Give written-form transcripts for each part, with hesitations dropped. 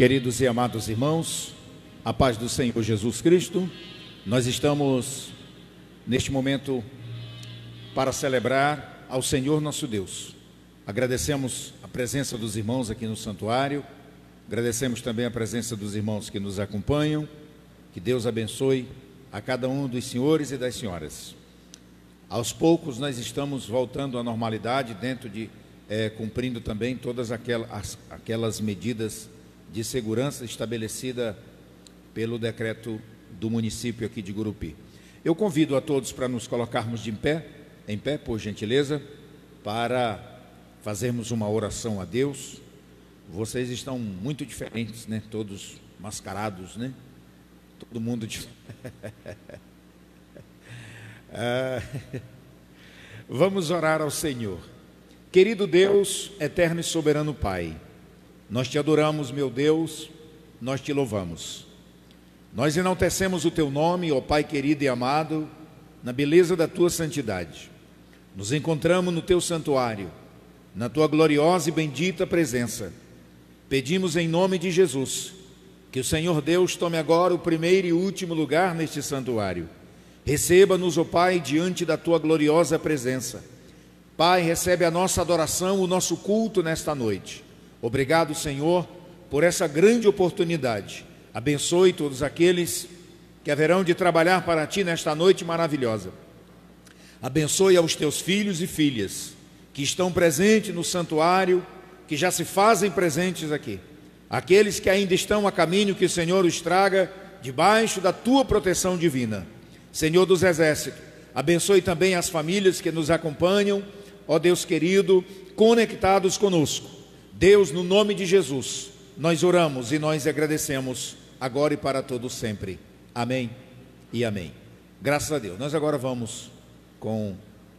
Queridos e amados irmãos, a paz do Senhor Jesus Cristo, nós estamos neste momento para celebrar ao Senhor nosso Deus. Agradecemos a presença dos irmãos aqui no santuário, agradecemos também a presença dos irmãos que nos acompanham. Que Deus abençoe a cada um dos senhores e das senhoras. Aos poucos nós estamos voltando à normalidade, dentro de cumprindo também todas aquelas medidas de segurança estabelecida pelo decreto do município aqui de Gurupi. Eu convido a todos para nos colocarmos em pé, por gentileza, para fazermos uma oração a Deus. Vocês estão muito diferentes, né? Todos mascarados, né? Todo mundo Vamos orar ao Senhor. Querido Deus, eterno e soberano Pai, nós te adoramos, meu Deus, nós te louvamos. Nós enaltecemos o teu nome, ó Pai querido e amado, na beleza da tua santidade. Nos encontramos no teu santuário, na tua gloriosa e bendita presença. Pedimos em nome de Jesus, que o Senhor Deus tome agora o primeiro e último lugar neste santuário. Receba-nos, ó Pai, diante da tua gloriosa presença. Pai, recebe a nossa adoração, o nosso culto nesta noite. Obrigado, Senhor, por essa grande oportunidade. Abençoe todos aqueles que haverão de trabalhar para Ti nesta noite maravilhosa. Abençoe aos Teus filhos e filhas que estão presentes no santuário, que já se fazem presentes aqui. Aqueles que ainda estão a caminho, que o Senhor os traga debaixo da Tua proteção divina. Senhor dos Exércitos, abençoe também as famílias que nos acompanham, ó Deus querido, conectados conosco. Deus, no nome de Jesus, nós oramos e nós agradecemos, agora e para todos sempre. Amém e amém. Graças a Deus. Nós agora vamos com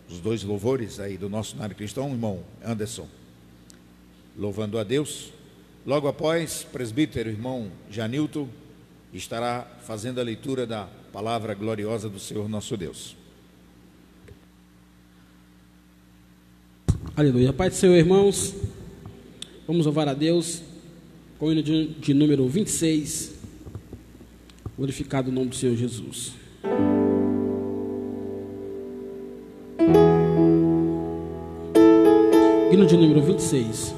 os dois louvores aí do nosso cenário cristão, irmão Anderson, louvando a Deus. Logo após, presbítero, irmão Janilton, estará fazendo a leitura da palavra gloriosa do Senhor nosso Deus. Aleluia. Pai do Senhor, irmãos, vamos louvar a Deus com o hino de número 26, glorificado o nome do Senhor Jesus. Hino de número 26.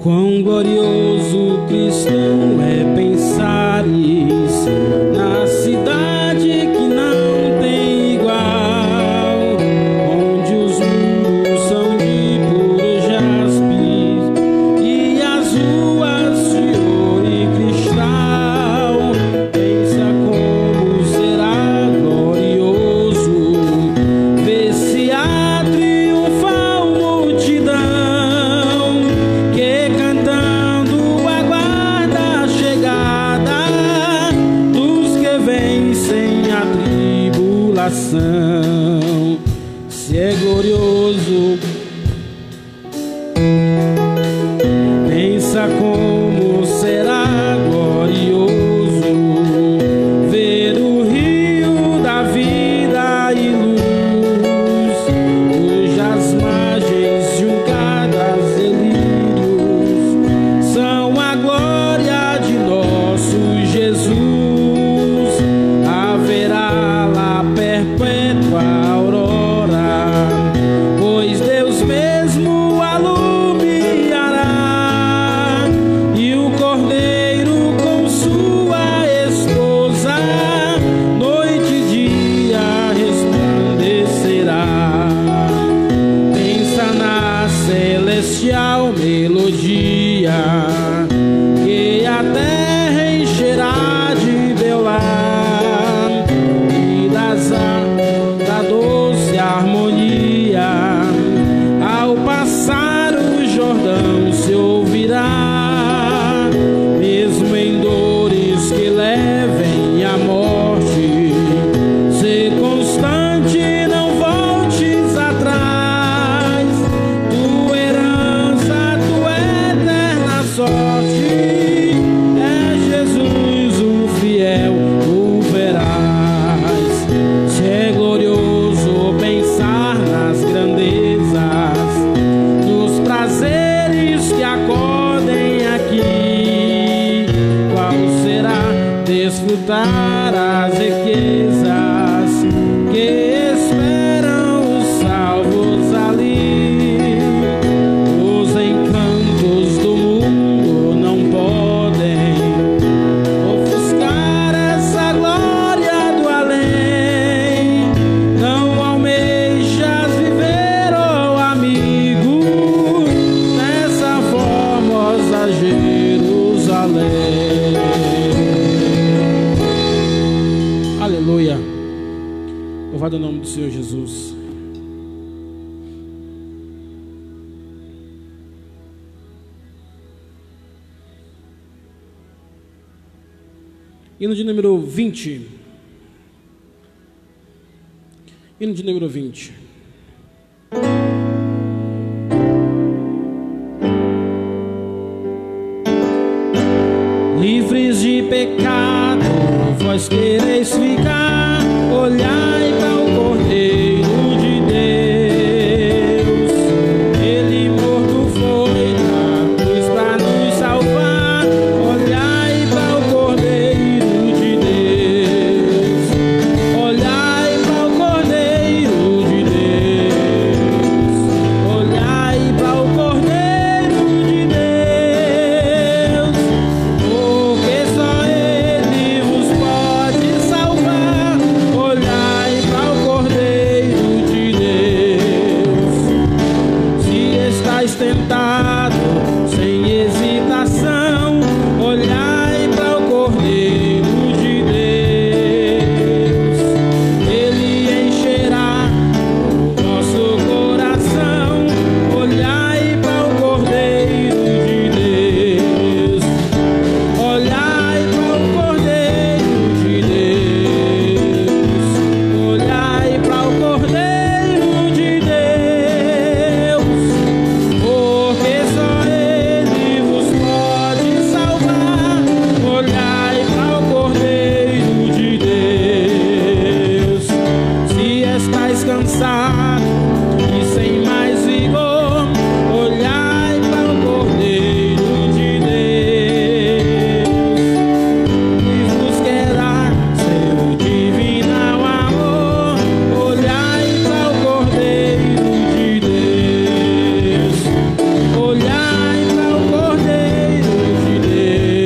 Quão glorioso cristão é pensar isso, na cidade que não tem igual, onde os muros são de puro jaspe e as ruas de ouro e cristal. Pensa como será glorioso ver se a triunfal multidão que cantando aguarda a chegada dos que vencem a tribulação. Se é glorioso, pensa como será glorioso ver o rio da vida e luz, cujas margens juncadas delírios são a glória de nosso Jesus. Haverá lá perpétua desfrutar as riquezas que esperam os salvos ali. Os encantos do mundo não podem ofuscar essa glória do além. Não almejas viver, oh amigo, nessa formosa Jerusalém. Aleluia. Louvado o nome do Senhor Jesus. Hino de número 20. Hino de número 20. Livres de pecado, vós quereis ficar, olhai para o Cordeiro de Deus. Ele morto foi na cruz para nos salvar, olhai para o Cordeiro de Deus. Olhai para o Cordeiro de Deus. Olhai para o Cordeiro de Deus. Porque só Ele vos pode salvar. Olhai para o Cordeiro de Deus. Se estáis tentado, sem hesitação, olhai para o Cordeiro de Deus. Ele encherá o vosso coração. Olhai para o Cordeiro de Deus. Olhai para o Cordeiro de Deus. Olhai para o Cordeiro de Deus. Porque só Ele vos pode salvar. Olhai para o Cordeiro de Deus. Se estáis cansados e sem mais vigor, olhai para o Cordeiro de Deus. E vos querá seu divinal amor. Olhai para o Cordeiro de Deus. Olhai para o Cordeiro de Deus.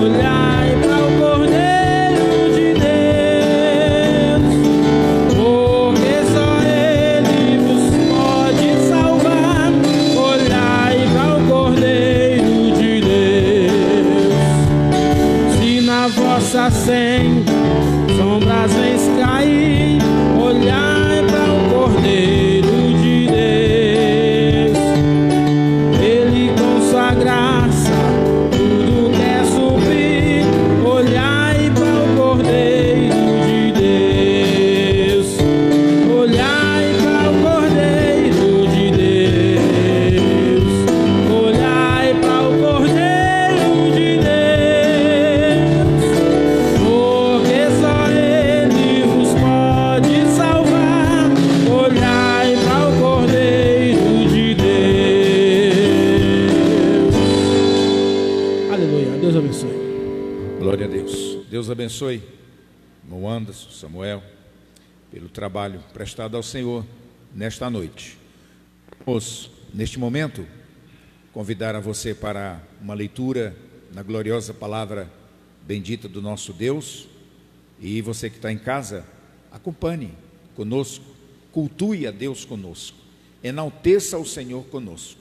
Olhai para o Cordeiro de Deus. Porque só Ele vos pode salvar. Olhai para o Cordeiro de Deus. Se na vossa sombras vens cair, olhai para o Cordeiro de Deus. Ele com sua graça tudo quer suprir. Olhai para o Cordeiro de Deus. Olhai para o Cordeiro de Deus. Olhai para o Cordeiro de Deus. Porque só Ele vos pode salvar. Olhai para o Cordeiro de Deus. Aleluia. Deus abençoe. Glória a Deus. Deus abençoe irmão Anderson, Samuel, pelo trabalho prestado ao Senhor nesta noite. Vamos, neste momento, convidar a você para uma leitura na gloriosa palavra bendita do nosso Deus. E você que está em casa, acompanhe conosco, cultue a Deus conosco, enalteça o Senhor conosco.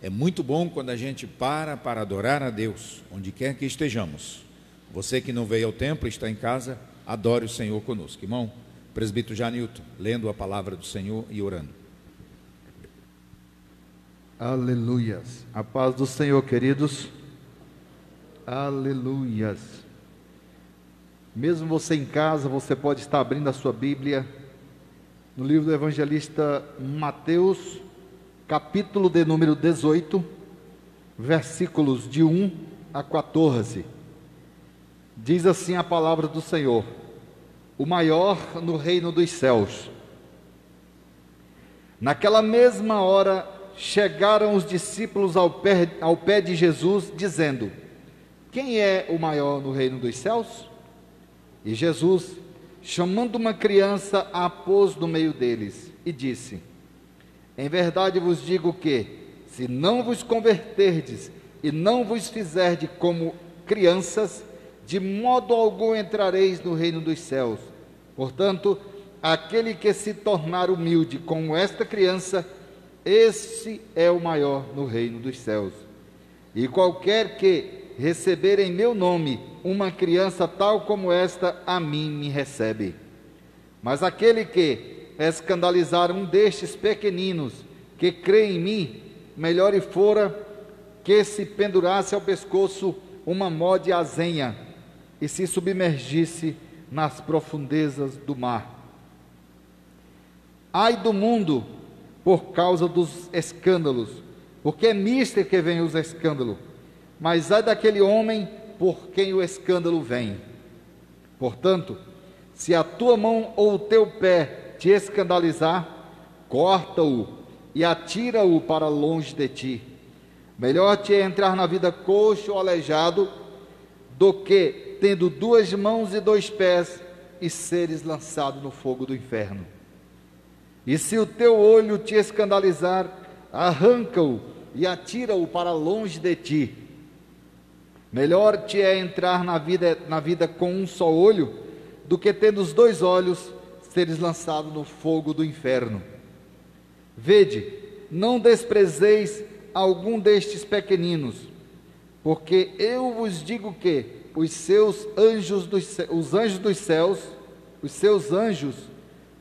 É muito bom quando a gente para adorar a Deus, onde quer que estejamos. Você que não veio ao templo e está em casa, adore o Senhor conosco. Irmão, presbítero Janilton, lendo a palavra do Senhor e orando. Aleluias. A paz do Senhor, queridos. Aleluias. Mesmo você em casa, você pode estar abrindo a sua Bíblia no livro do evangelista Mateus, capítulo de número 18, versículos de 1 a 14. Diz assim a palavra do Senhor: o maior no reino dos céus. Naquela mesma hora chegaram os discípulos ao pé de Jesus, dizendo: quem é o maior no reino dos céus? E Jesus, chamando uma criança, a pôs no meio deles e disse: em verdade vos digo que, se não vos converterdes e não vos fizerdes como crianças, de modo algum entrareis no reino dos céus. Portanto, aquele que se tornar humilde como esta criança, esse é o maior no reino dos céus. E qualquer que receber em meu nome uma criança tal como esta, a mim me recebe. Mas aquele que escandalizar um destes pequeninos que crê em mim, melhor lhe fora que se pendurasse ao pescoço uma mó de azenha e se submergisse nas profundezas do mar. Ai do mundo por causa dos escândalos, porque é mister que vem os escândalos, mas ai daquele homem por quem o escândalo vem. Portanto, se a tua mão ou o teu pé te escandalizar, corta-o e atira-o para longe de ti. Melhor te é entrar na vida coxo ou aleijado, do que tendo 2 mãos e 2 pés e seres lançado no fogo do inferno. E se o teu olho te escandalizar, arranca-o e atira-o para longe de ti. Melhor te é entrar na vida com um só olho, do que tendo os 2 olhos, seres lançado no fogo do inferno. Vede, não desprezeis algum destes pequeninos, porque eu vos digo que os seus anjos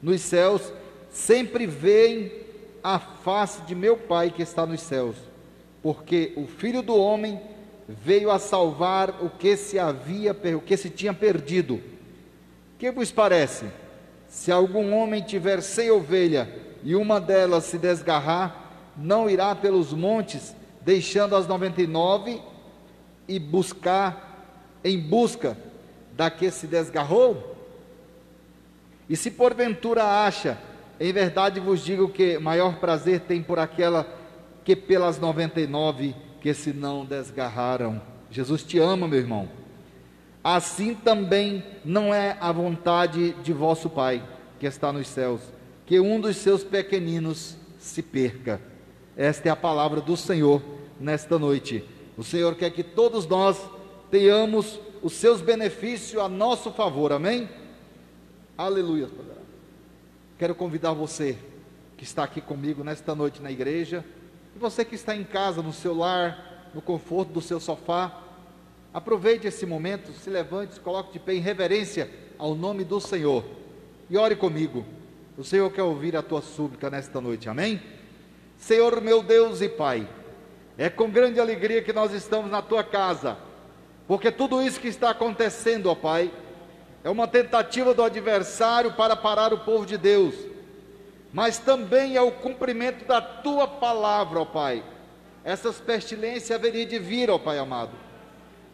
nos céus, sempre veem a face de meu Pai que está nos céus, porque o Filho do Homem veio a salvar o que se tinha perdido. Que vos parece? Se algum homem tiver 100 ovelhas e uma delas se desgarrar, não irá pelos montes, deixando as 99 e em busca da que se desgarrou? E se porventura acha, em verdade vos digo que maior prazer tem por aquela que pelas 99 que se não desgarraram. Jesus te ama, meu irmão. Assim também não é a vontade de vosso Pai, que está nos céus, que um dos seus pequeninos se perca. Esta é a palavra do Senhor nesta noite. O Senhor quer que todos nós tenhamos os seus benefícios a nosso favor, amém? Aleluia. Quero convidar você que está aqui comigo nesta noite na igreja, e você que está em casa, no seu lar, no conforto do seu sofá, aproveite esse momento, se levante, se coloque de pé em reverência ao nome do Senhor e ore comigo. O Senhor quer ouvir a tua súplica nesta noite, amém? Senhor meu Deus e Pai, é com grande alegria que nós estamos na tua casa, porque tudo isso que está acontecendo, ó Pai, é uma tentativa do adversário para parar o povo de Deus, mas também é o cumprimento da tua palavra, ó Pai. Essas pestilências haveriam de vir, ó Pai amado.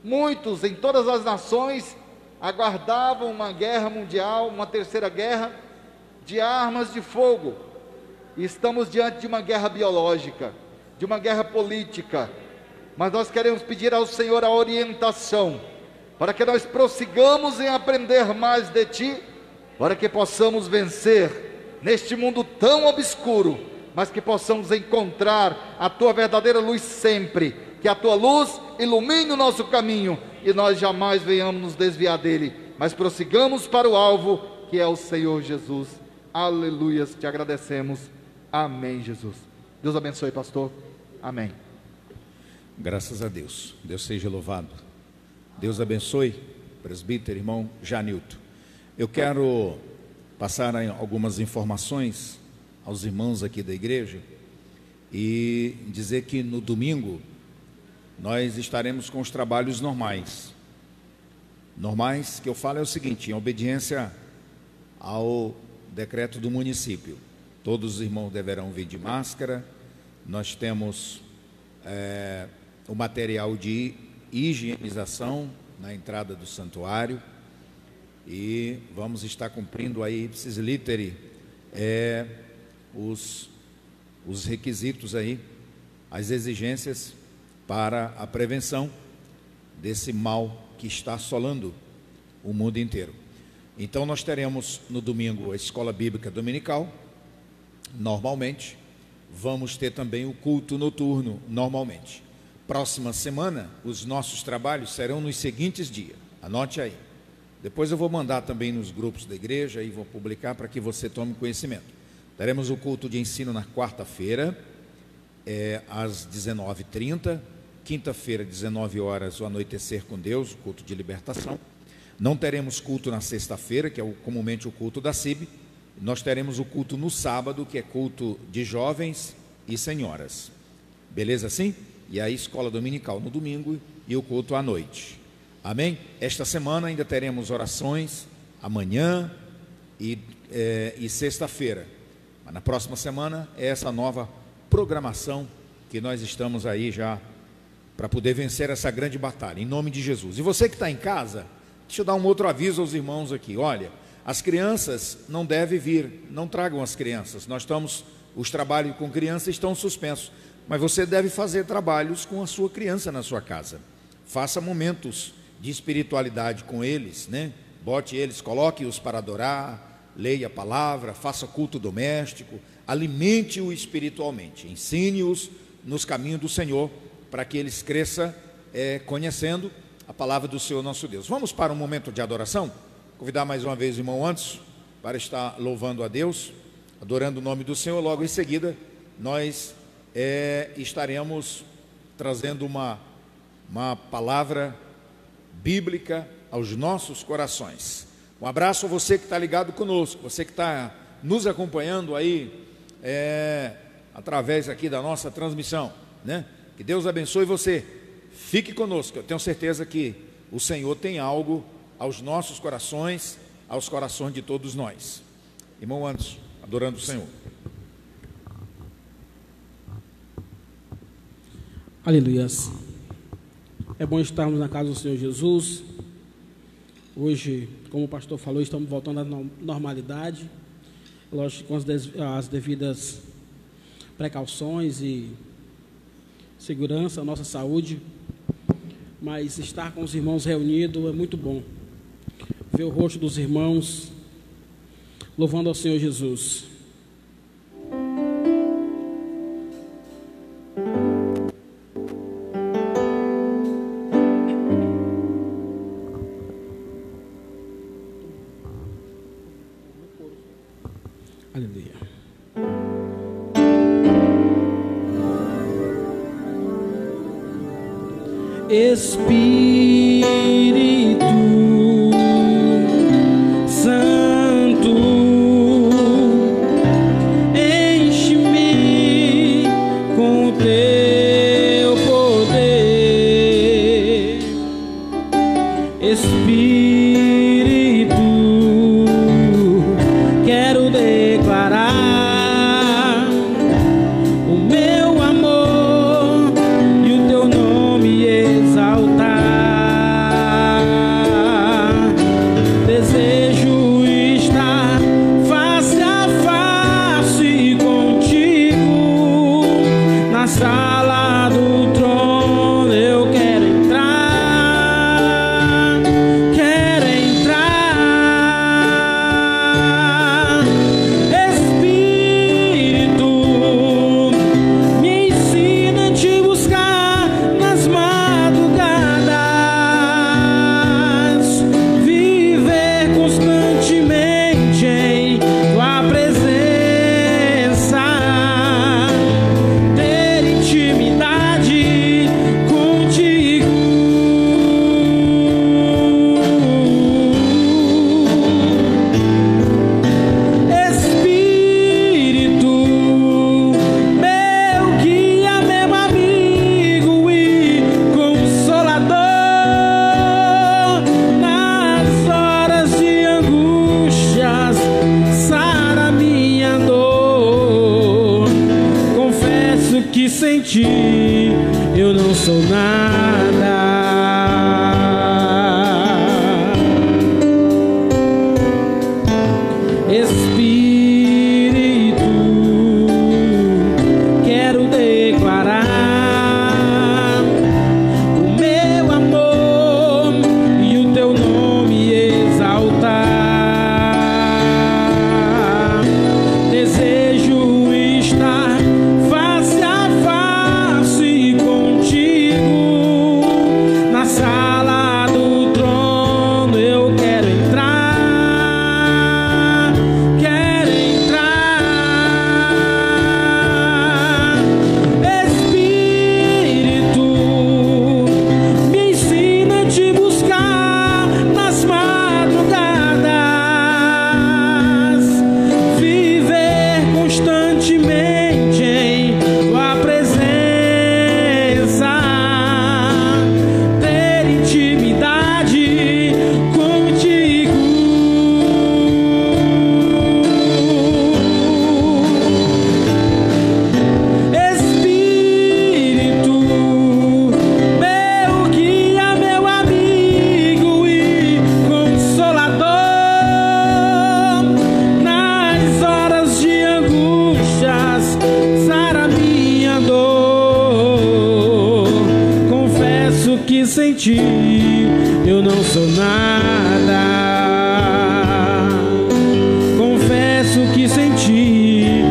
Muitos em todas as nações aguardavam uma guerra mundial, uma terceira guerra de armas de fogo. E estamos diante de uma guerra biológica, de uma guerra política, mas nós queremos pedir ao Senhor a orientação, para que nós prossigamos em aprender mais de Ti, para que possamos vencer neste mundo tão obscuro, mas que possamos encontrar a Tua verdadeira luz sempre, que a Tua luz ilumine o nosso caminho, e nós jamais venhamos nos desviar dele, mas prossigamos para o alvo, que é o Senhor Jesus. Aleluias, te agradecemos. Amém, Jesus. Deus abençoe, pastor. Amém. Graças a Deus. Deus seja louvado. Deus abençoe, presbítero, irmão Janilton. Eu quero passar algumas informações aos irmãos aqui da igreja e dizer que no domingo nós estaremos com os trabalhos normais. Normais, que eu falo é o seguinte, em obediência ao decreto do município. Todos os irmãos deverão vir de máscara. Nós temos o material de higienização na entrada do santuário e vamos estar cumprindo aí, ipsis literi, os requisitos aí, as exigências para a prevenção desse mal que está assolando o mundo inteiro. Então nós teremos no domingo a escola bíblica dominical, normalmente. Vamos ter também o culto noturno, normalmente. Próxima semana, os nossos trabalhos serão nos seguintes dias. Anote aí. Depois eu vou mandar também nos grupos da igreja e vou publicar para que você tome conhecimento. Teremos o culto de ensino na quarta-feira, às 19h30. Quinta-feira, 19 horas, o Anoitecer com Deus, o culto de libertação. Não teremos culto na sexta-feira, que é comumente o culto da CIB. Nós teremos o culto no sábado, que é culto de jovens e senhoras. Beleza assim? E a escola dominical no domingo e o culto à noite. Amém? Esta semana ainda teremos orações, amanhã e sexta-feira. Mas na próxima semana é essa nova programação que nós estamos aí já para poder vencer essa grande batalha, em nome de Jesus. E você que está em casa, deixa eu dar um outro aviso aos irmãos aqui. Olha, as crianças não devem vir, não tragam as crianças. Os trabalhos com crianças estão suspensos, mas você deve fazer trabalhos com a sua criança na sua casa. Faça momentos de espiritualidade com eles, né? Bote eles, coloque-os para adorar, leia a palavra, faça culto doméstico, alimente-o espiritualmente, ensine-os nos caminhos do Senhor, para que eles cresçam conhecendo a palavra do Senhor nosso Deus. Vamos para um momento de adoração? Convidar mais uma vez o irmão Anderson para estar louvando a Deus, adorando o nome do Senhor. Logo em seguida, nós estaremos trazendo uma palavra bíblica aos nossos corações. Um abraço a você que está ligado conosco, você que está nos acompanhando aí através aqui da nossa transmissão, né? Que Deus abençoe você. Fique conosco, eu tenho certeza que o Senhor tem algo aos nossos corações, aos corações de todos nós. Irmão Anderson, adorando o Senhor. Aleluias. É bom estarmos na casa do Senhor Jesus. Hoje, como o pastor falou, estamos voltando à normalidade. Lógico, com as devidas precauções e segurança, a nossa saúde. Mas estar com os irmãos reunidos é muito bom. Ver o rosto dos irmãos louvando ao Senhor Jesus. Aleluia. Espírito Santo, enche-me com o teu poder. Espírito, quero declarar o meu amor e o teu nome exaltar. Desejo estar face a face contigo, na sala do trono eu quero entrar. Quero sem ti eu não sou nada. Confesso que sem ti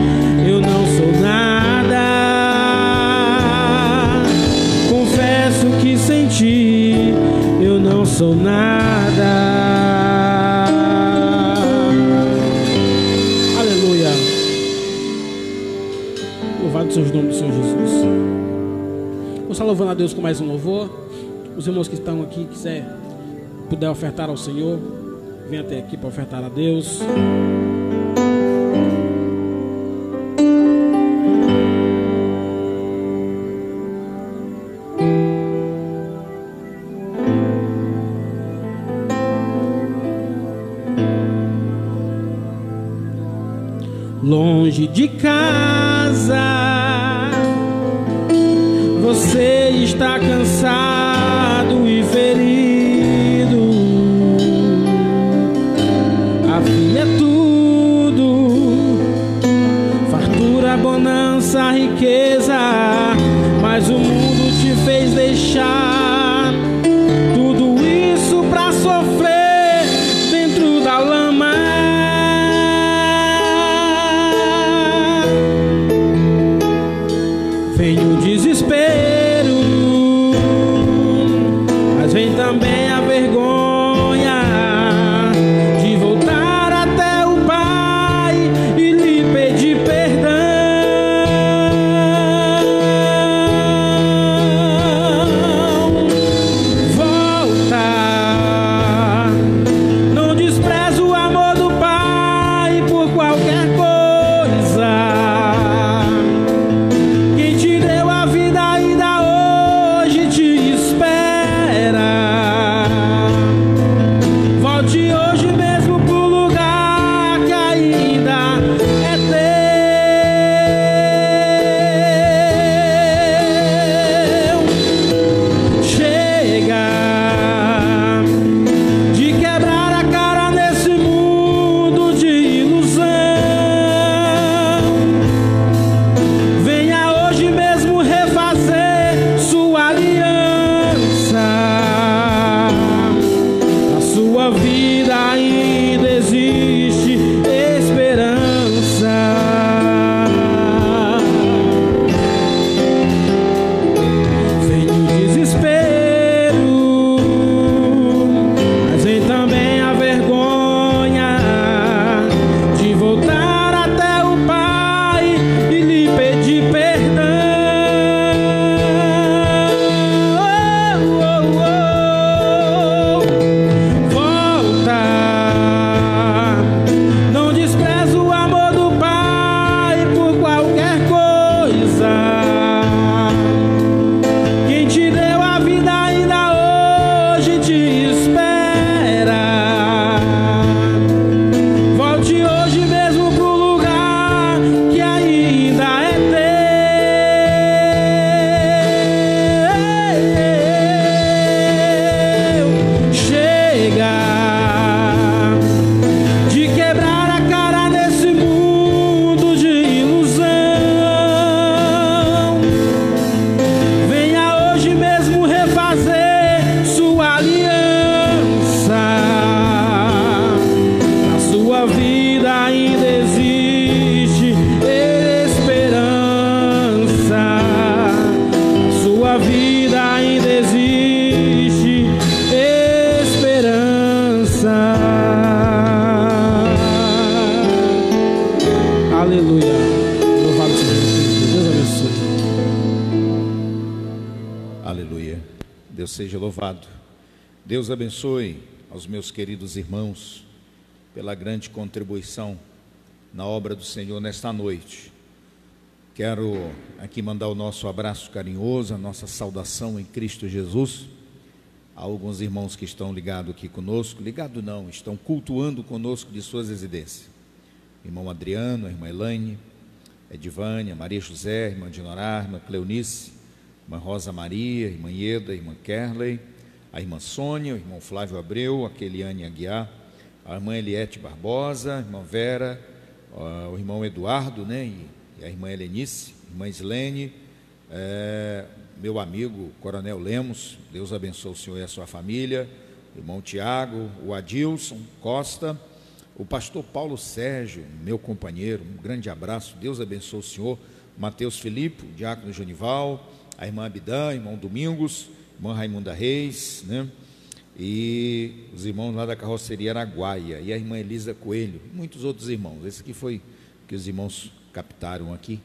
eu não sou nada. Confesso que sem ti eu não sou nada. Aleluia. Louvado seja o nome do Senhor Jesus. Vou estar louvando a Deus com mais um louvor. Os irmãos que estão aqui, puder ofertar ao Senhor, vem até aqui para ofertar a Deus. Longe de casa, você está cansado e ferido. Havia tudo, fartura, bonança, riqueza, mas o mundo te fez deixar tudo isso pra sofrer dentro da lama. Vem o desespero, mas vem também a vergonha de voltar até o Pai e lhe pedir perdão. Volta, não despreze o amor do Pai por qualquer coisa. Quem te deu a vida ainda hoje te espera. Volte hoje mesmo pro lugar que ainda é teu. Chega de quebrar a cara nesse mundo de ilusão. Venha hoje mesmo refazer sua aliança. Na sua vida ainda existe esperança. Vem o desespero, mas vem também a vergonha de voltar até o Pai e lhe pedir perdão. Volta, não despreze o amor do Pai por qualquer coisa. Quem te deu a vida ainda hoje te espera. Volte hoje mesmo pro lugar que ainda é teu. Chega de quebrar a cara nesse mundo de ilusão. Venha hoje mesmo refazer sua aliança. Na sua vida ainda existe esperança. Na sua vida ainda existe esperança. Aleluia. Louvado seja Jesus. Deus abençoe. Aleluia. Deus seja louvado. Deus abençoe aos meus queridos irmãos pela grande contribuição na obra do Senhor nesta noite. Quero aqui mandar o nosso abraço carinhoso, a nossa saudação em Cristo Jesus a alguns irmãos que estão ligados aqui conosco. Ligado não, estão cultuando conosco de suas residências. Irmão Adriano, a irmã Elaine, Edivânia, Maria José, irmã Dinorá, irmã Cleonice, irmã Rosa Maria, irmã Ieda, irmã Kerley, a irmã Sônia, o irmão Flávio Abreu, a Keliane Aguiar, a irmã Eliette Barbosa, a irmã Vera, o irmão Eduardo, né, e a irmã Helenice, a irmã Islene, meu amigo Coronel Lemos, Deus abençoe o senhor e a sua família, o irmão Tiago, o Adilson Costa, o pastor Paulo Sérgio, meu companheiro, um grande abraço, Deus abençoe o senhor, Mateus Filipe, o diácono Jonival, a irmã Abidã, irmão Domingos, irmã Raimunda Reis, né? E os irmãos lá da carroceria Araguaia, e a irmã Elisa Coelho, e muitos outros irmãos. Esse aqui foi que os irmãos captaram aqui,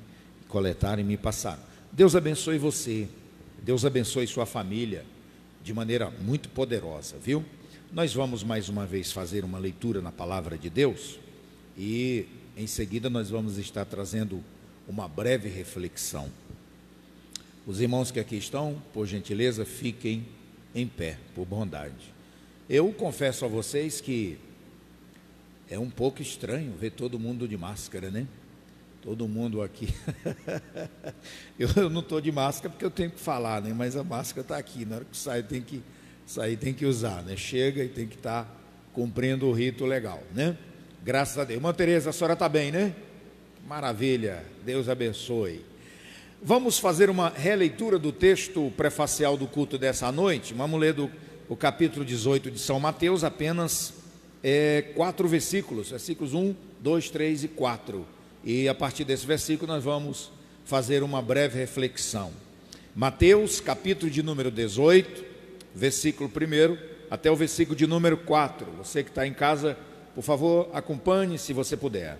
coletaram e me passaram. Deus abençoe você, Deus abençoe sua família, de maneira muito poderosa, viu? Nós vamos mais uma vez fazer uma leitura na palavra de Deus, e em seguida nós vamos estar trazendo uma breve reflexão. Os irmãos que aqui estão, por gentileza, fiquem em pé, por bondade. Eu confesso a vocês que é um pouco estranho ver todo mundo de máscara, né? Todo mundo aqui. Eu não estou de máscara porque eu tenho que falar, né? Mas a máscara está aqui, na hora que sai tem que usar, né? Chega e tem que estar cumprindo o rito legal, né? Graças a Deus. Irmã Tereza, a senhora está bem, né? Maravilha, Deus abençoe. Vamos fazer uma releitura do texto prefacial do culto dessa noite. Vamos ler o capítulo 18 de São Mateus, apenas 4 versículos, versículos 1, 2, 3 e 4. E a partir desse versículo nós vamos fazer uma breve reflexão. Mateus, capítulo de número 18, versículo 1 até o versículo de número 4. Você que está em casa, por favor, acompanhe se você puder.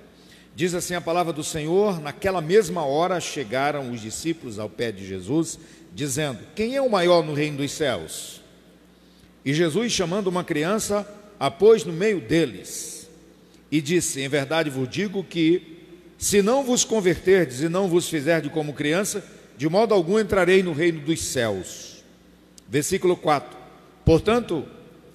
Diz assim a palavra do Senhor: naquela mesma hora chegaram os discípulos ao pé de Jesus, dizendo: quem é o maior no reino dos céus? E Jesus, chamando uma criança, a pôs no meio deles, e disse: em verdade vos digo que, se não vos converterdes e não vos fizerdes como criança, de modo algum entrarei no reino dos céus. Versículo 4: portanto,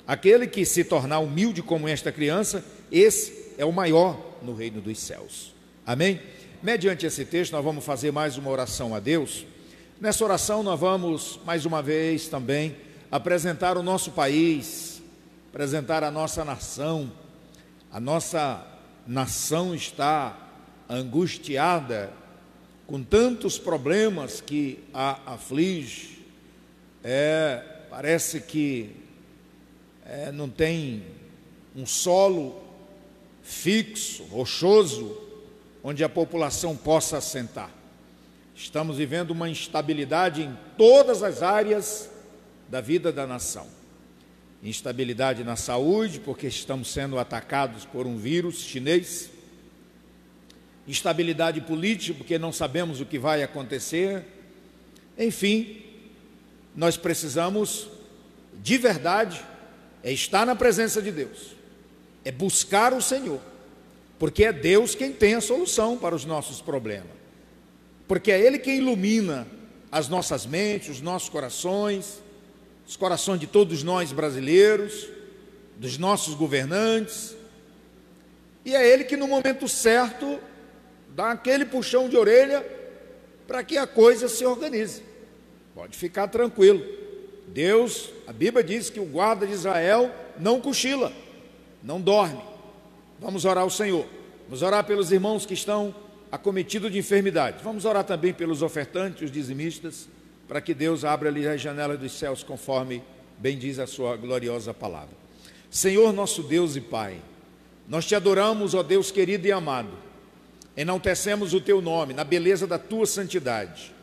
aquele que se tornar humilde como esta criança, esse é o maior no reino dos céus. Amém? Mediante esse texto nós vamos fazer mais uma oração a Deus. Nessa oração nós vamos mais uma vez também apresentar o nosso país, apresentar a nossa nação. A nossa nação está angustiada com tantos problemas que a aflige. Parece que não tem um solo fixo, rochoso, onde a população possa assentar. Estamos vivendo uma instabilidade em todas as áreas da vida da nação. Instabilidade na saúde, porque estamos sendo atacados por um vírus chinês. Instabilidade política, porque não sabemos o que vai acontecer. Enfim, nós precisamos, de verdade, estar na presença de Deus. É buscar o Senhor, porque é Deus quem tem a solução para os nossos problemas, porque é Ele quem ilumina as nossas mentes, os nossos corações, os corações de todos nós brasileiros, dos nossos governantes, e é Ele que no momento certo dá aquele puxão de orelha para que a coisa se organize. Pode ficar tranquilo, Deus, a Bíblia diz que o guarda de Israel não cochila, não dorme. Vamos orar ao Senhor. Vamos orar pelos irmãos que estão acometidos de enfermidade. Vamos orar também pelos ofertantes, os dizimistas, para que Deus abra ali as janelas dos céus, conforme bem diz a sua gloriosa palavra. Senhor nosso Deus e Pai, nós te adoramos, ó Deus querido e amado, enaltecemos o teu nome na beleza da tua santidade.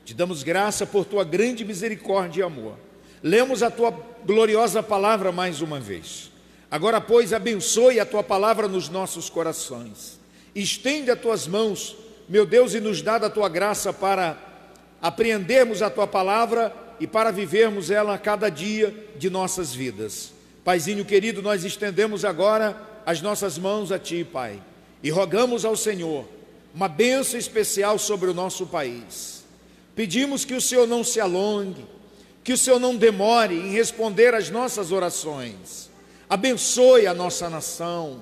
Te damos graça por tua grande misericórdia e amor. Lemos a tua gloriosa palavra mais uma vez. Agora, pois, abençoe a tua palavra nos nossos corações. Estende as tuas mãos, meu Deus, e nos dá da tua graça para apreendermos a tua palavra e para vivermos ela a cada dia de nossas vidas. Paizinho querido, nós estendemos agora as nossas mãos a ti, Pai, e rogamos ao Senhor uma bênção especial sobre o nosso país. Pedimos que o Senhor não se alongue, que o Senhor não demore em responder às nossas orações. Abençoe a nossa nação.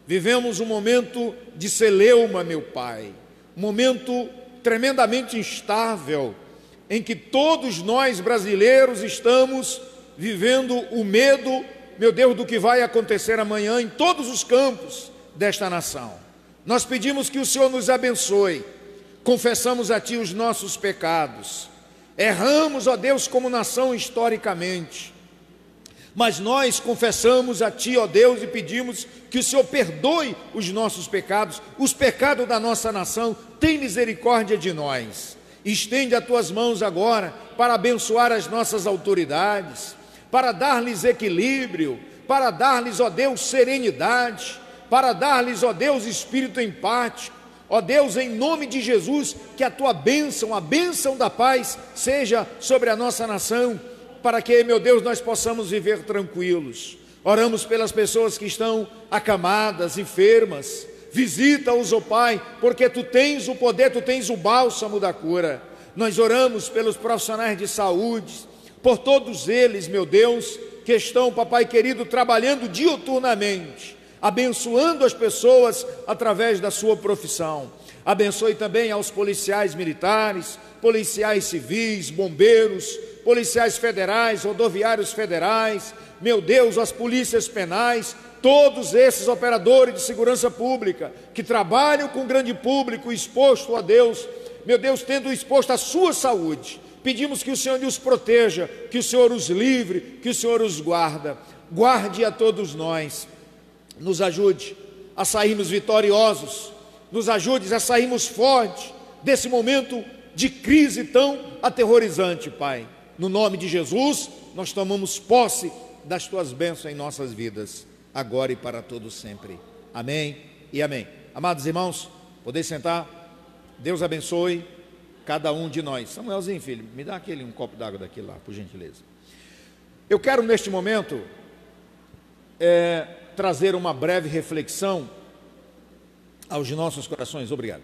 Vivemos um momento de celeuma, meu Pai, um momento tremendamente instável, em que todos nós brasileiros estamos vivendo o medo, meu Deus, do que vai acontecer amanhã em todos os campos desta nação. Nós pedimos que o Senhor nos abençoe, confessamos a Ti os nossos pecados, erramos, ó Deus, como nação historicamente, mas nós confessamos a Ti, ó Deus, e pedimos que o Senhor perdoe os nossos pecados, os pecados da nossa nação. Tem misericórdia de nós. Estende as Tuas mãos agora para abençoar as nossas autoridades, para dar-lhes equilíbrio, para dar-lhes, ó Deus, serenidade, para dar-lhes, ó Deus, espírito empático. Ó Deus, em nome de Jesus, que a Tua bênção, a bênção da paz, seja sobre a nossa nação, para que, meu Deus, nós possamos viver tranquilos. Oramos pelas pessoas que estão acamadas, enfermas. Visita-os, ó Pai, porque Tu tens o poder, Tu tens o bálsamo da cura. Nós oramos pelos profissionais de saúde, por todos eles, meu Deus, que estão, papai querido, trabalhando diuturnamente, abençoando as pessoas através da sua profissão. Abençoe também aos policiais militares, policiais civis, bombeiros, policiais federais, rodoviários federais, meu Deus, as polícias penais, todos esses operadores de segurança pública, que trabalham com o grande público, exposto a Deus, meu Deus, tendo exposto a sua saúde. Pedimos que o Senhor os proteja, que o Senhor os livre, que o Senhor os guarde a todos nós. Nos ajude a sairmos vitoriosos, nos ajude a sairmos fortes desse momento de crise tão aterrorizante, Pai. No nome de Jesus, nós tomamos posse das Tuas bênçãos em nossas vidas, agora e para todos sempre. Amém e amém. Amados irmãos, podem sentar. Deus abençoe cada um de nós. Samuelzinho, filho, me dá um copo d'água daquele lá, por gentileza. Eu quero neste momento trazer uma breve reflexão aos nossos corações, obrigado,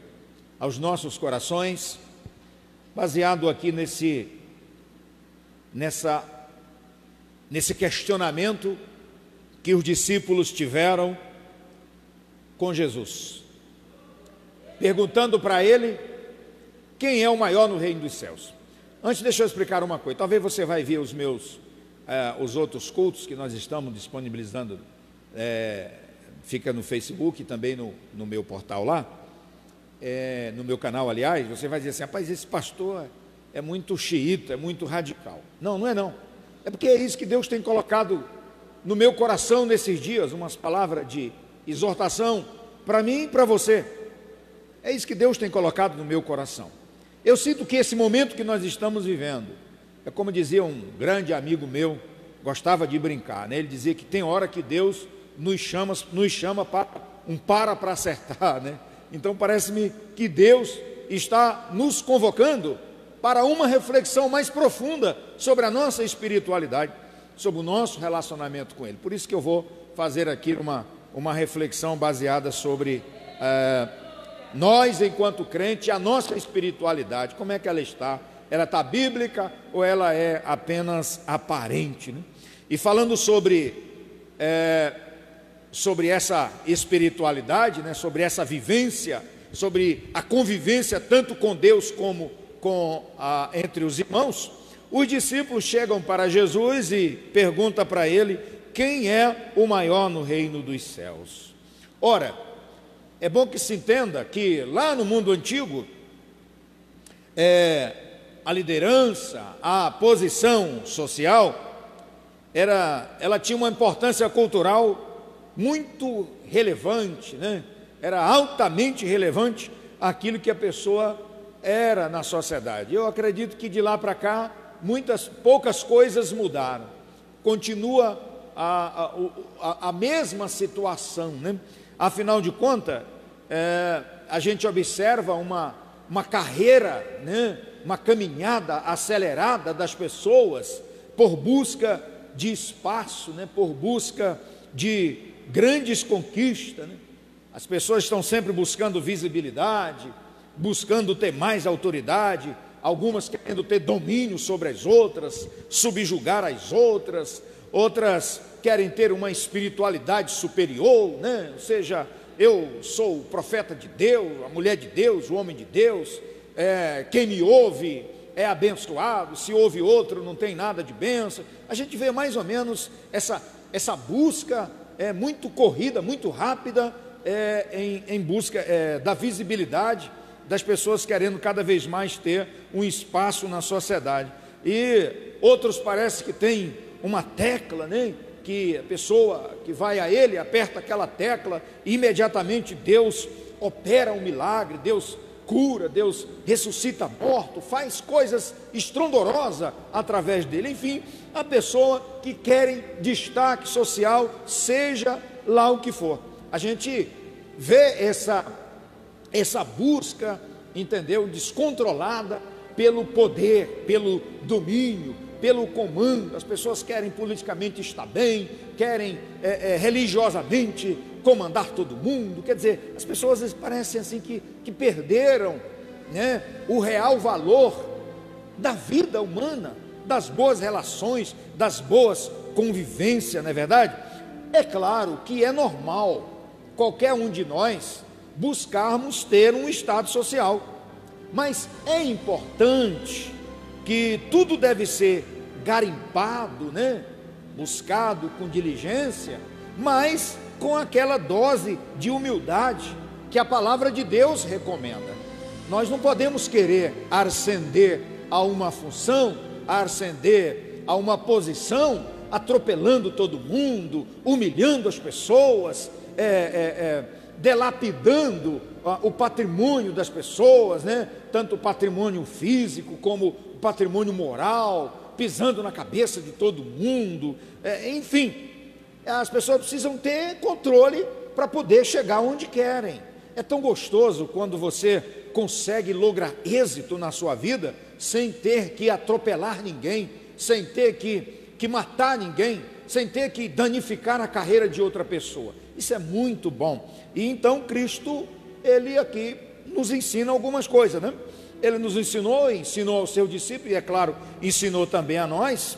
aos nossos corações, baseado aqui nesse questionamento que os discípulos tiveram com Jesus, perguntando para ele quem é o maior no reino dos céus. Antes, deixa eu explicar uma coisa. Talvez você vai ver os outros cultos que nós estamos disponibilizando, fica no Facebook e também no meu portal lá, no meu canal, aliás. Você vai dizer assim: rapaz, esse pastor é muito xiita, é muito radical. Não, não é não. É porque é isso que Deus tem colocado no meu coração nesses dias, umas palavras de exortação para mim e para você. É isso que Deus tem colocado no meu coração. Eu sinto que esse momento que nós estamos vivendo, é como dizia um grande amigo meu, gostava de brincar, né? Ele dizia que tem hora que Deus nos chama para acertar, né? Então parece-me que Deus está nos convocando para uma reflexão mais profunda sobre a nossa espiritualidade, sobre o nosso relacionamento com Ele. Por isso que eu vou fazer aqui uma reflexão baseada sobre nós, enquanto crente, a nossa espiritualidade, como é que ela está? Ela está bíblica ou ela é apenas aparente, né? E falando sobre essa espiritualidade, né? Sobre essa vivência, sobre a convivência tanto com Deus como entre os irmãos, os discípulos chegam para Jesus e perguntam para ele quem é o maior no reino dos céus. Ora, é bom que se entenda que lá no mundo antigo, a liderança, a posição social, ela tinha uma importância cultural muito relevante, né? Era altamente relevante aquilo que a pessoa era na sociedade. Eu acredito que de lá para cá, poucas coisas mudaram. Continua a mesma situação, né? Afinal de contas, a gente observa uma carreira, né? Uma caminhada acelerada das pessoas por busca de espaço, né? Por busca de grandes conquistas, né? As pessoas estão sempre buscando visibilidade, buscando ter mais autoridade, algumas querendo ter domínio sobre as outras, subjugar as outras, outras querem ter uma espiritualidade superior, né? Ou seja, eu sou o profeta de Deus, a mulher de Deus, o homem de Deus, quem me ouve é abençoado, se ouve outro não tem nada de bênção. A gente vê mais ou menos essa busca muito corrida, muito rápida, em busca da visibilidade, das pessoas querendo cada vez mais ter um espaço na sociedade. E outros parece que tem uma tecla, né? Que a pessoa que vai a ele aperta aquela tecla e imediatamente Deus opera um milagre, Deus cura, Deus ressuscita morto, faz coisas estrondorosas através dele. Enfim, a pessoa que querem destaque social, seja lá o que for. A gente vê essa busca, entendeu, descontrolada pelo poder, pelo domínio, pelo comando. As pessoas querem politicamente estar bem, querem religiosamente comandar todo mundo. Quer dizer, as pessoas às vezes parecem assim que perderam, né, o real valor da vida humana, das boas relações, das boas convivências, não é verdade? É claro que é normal qualquer um de nós buscarmos ter um estado social, mas é importante que tudo deve ser garimpado, né? Buscado com diligência, mas com aquela dose de humildade que a palavra de Deus recomenda. Nós não podemos querer ascender a uma função, ascender a uma posição, atropelando todo mundo, humilhando as pessoas, delapidando o patrimônio das pessoas, né? Tanto o patrimônio físico como o patrimônio moral, pisando na cabeça de todo mundo, enfim, as pessoas precisam ter controle para poder chegar onde querem. É tão gostoso quando você consegue lograr êxito na sua vida sem ter que atropelar ninguém, sem ter que matar ninguém, sem ter que danificar a carreira de outra pessoa. Isso é muito bom. E então Cristo, ele aqui nos ensina algumas coisas, né? Ele nos ensinou aos seus discípulos, e é claro, ensinou também a nós,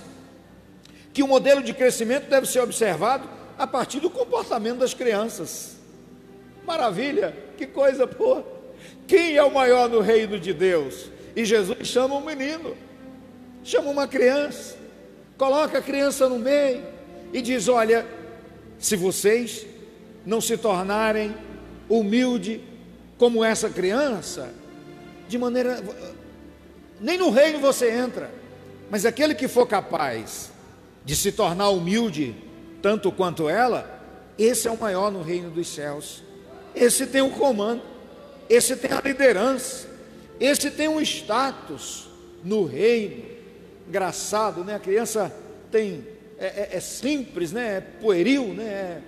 que o modelo de crescimento deve ser observado a partir do comportamento das crianças. Maravilha, que coisa boa. Quem é o maior no reino de Deus? E Jesus chama um menino, chama uma criança, coloca a criança no meio e diz: olha, se vocês não se tornarem humildes como essa criança, de maneira, nem no reino você entra. Mas aquele que for capaz de se tornar humilde tanto quanto ela, esse é o maior no reino dos céus. Esse tem o comando, esse tem a liderança, esse tem um status no reino. Engraçado, né? A criança tem, é simples, né? É pueril, né?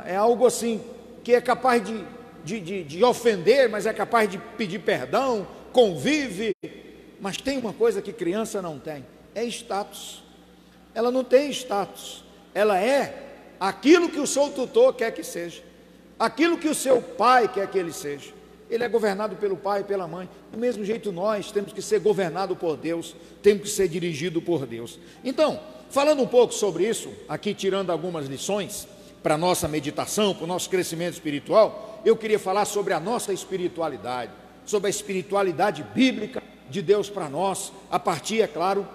É algo assim que é capaz de ofender, mas é capaz de pedir perdão, convive. Mas tem uma coisa que criança não tem, é status. Ela não tem status, ela é aquilo que o seu tutor quer que seja, aquilo que o seu pai quer que ele seja. Ele é governado pelo pai e pela mãe. Do mesmo jeito nós temos que ser governados por Deus, temos que ser dirigidos por Deus. Então, falando um pouco sobre isso, aqui tirando algumas lições para a nossa meditação, para o nosso crescimento espiritual, eu queria falar sobre a nossa espiritualidade, sobre a espiritualidade bíblica de Deus para nós, a partir, é claro,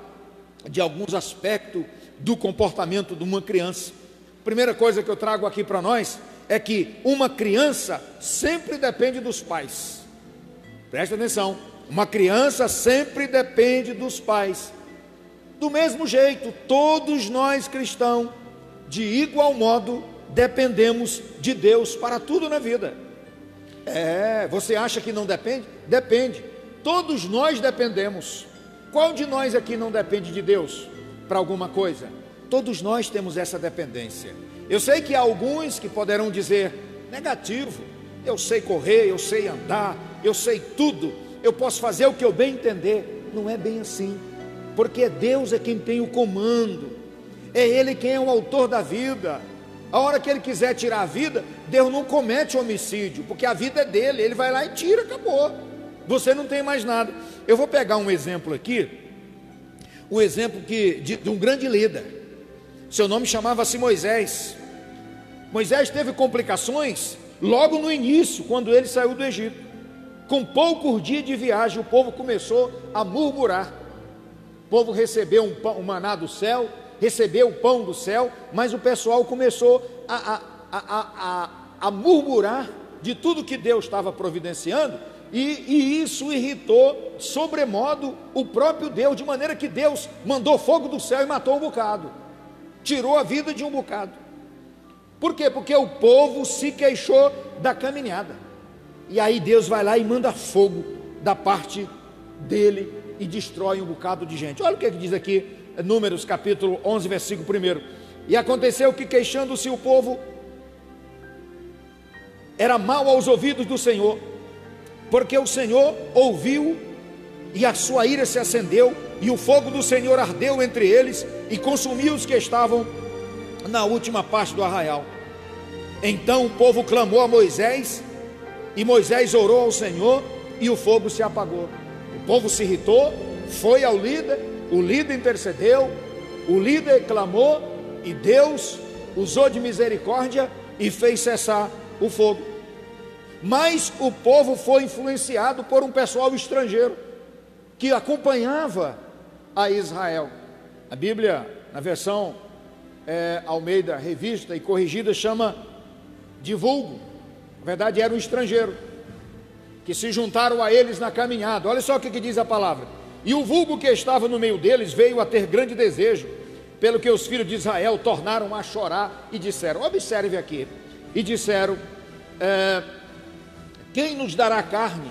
de alguns aspectos do comportamento de uma criança. Primeira coisa que eu trago aqui para nós é que uma criança sempre depende dos pais. Presta atenção, uma criança sempre depende dos pais. Do mesmo jeito, todos nós cristãos, de igual modo, dependemos de Deus para tudo na vida. Você acha que não depende? Depende. Todos nós dependemos. Qual de nós aqui não depende de Deus para alguma coisa? Todos nós temos essa dependência. Eu sei que há alguns que poderão dizer: negativo, eu sei correr, eu sei andar, eu sei tudo, eu posso fazer o que eu bem entender. Não é bem assim, porque Deus é quem tem o comando, é Ele quem é o autor da vida. A hora que Ele quiser tirar a vida, Deus não comete homicídio, porque a vida é dele, Ele vai lá e tira, acabou. Você não tem mais nada. Eu vou pegar um exemplo aqui, um exemplo de um grande líder. Seu nome chamava-se Moisés. Moisés teve complicações logo no início, quando ele saiu do Egito. Com poucos dias de viagem, o povo começou a murmurar. O povo recebeu um maná do céu, recebeu o pão do céu, mas o pessoal começou a murmurar de tudo que Deus estava providenciando, E isso irritou sobremodo o próprio Deus, de maneira que Deus mandou fogo do céu e matou um bocado, tirou a vida de um bocado. Por quê? Porque o povo se queixou da caminhada, e aí Deus vai lá e manda fogo da parte dele e destrói um bocado de gente. Olha o que diz aqui, Números capítulo 11, versículo 1. E aconteceu que, queixando-se o povo, era mal aos ouvidos do Senhor, porque o Senhor ouviu, e a sua ira se acendeu, e o fogo do Senhor ardeu entre eles, e consumiu os que estavam na última parte do arraial. Então o povo clamou a Moisés, e Moisés orou ao Senhor, e o fogo se apagou. O povo se irritou, foi ao líder, o líder intercedeu, o líder clamou, e Deus usou de misericórdia e fez cessar o fogo. Mas o povo foi influenciado por um pessoal estrangeiro que acompanhava a Israel. A Bíblia, na versão Almeida Revista e Corrigida, chama de vulgo. Na verdade era um estrangeiro que se juntaram a eles na caminhada. Olha só o que diz a palavra: e o vulgo que estava no meio deles veio a ter grande desejo, pelo que os filhos de Israel tornaram a chorar e disseram, observe aqui, e disseram, quem nos dará carne?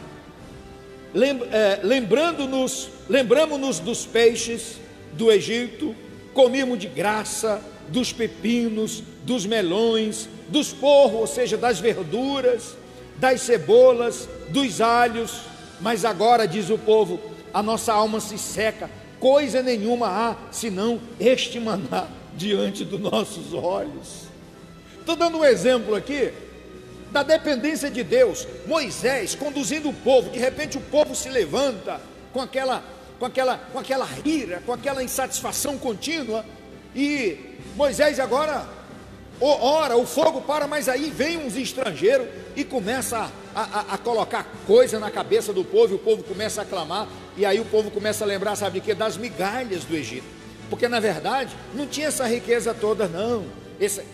Lembramos-nos dos peixes do Egito, comíamos de graça dos pepinos, dos melões, dos porros, ou seja, das verduras, das cebolas, dos alhos, mas agora, diz o povo, a nossa alma se seca, coisa nenhuma há, senão este maná diante dos nossos olhos. Estou dando um exemplo aqui da dependência de Deus. Moisés conduzindo o povo, de repente o povo se levanta com aquela ira, com aquela insatisfação contínua, e Moisés agora ora, o fogo para, mas aí vem uns estrangeiros e começa a colocar coisa na cabeça do povo, e o povo começa a clamar, e aí o povo começa a lembrar, sabe de quê? Das migalhas do Egito, porque na verdade não tinha essa riqueza toda não,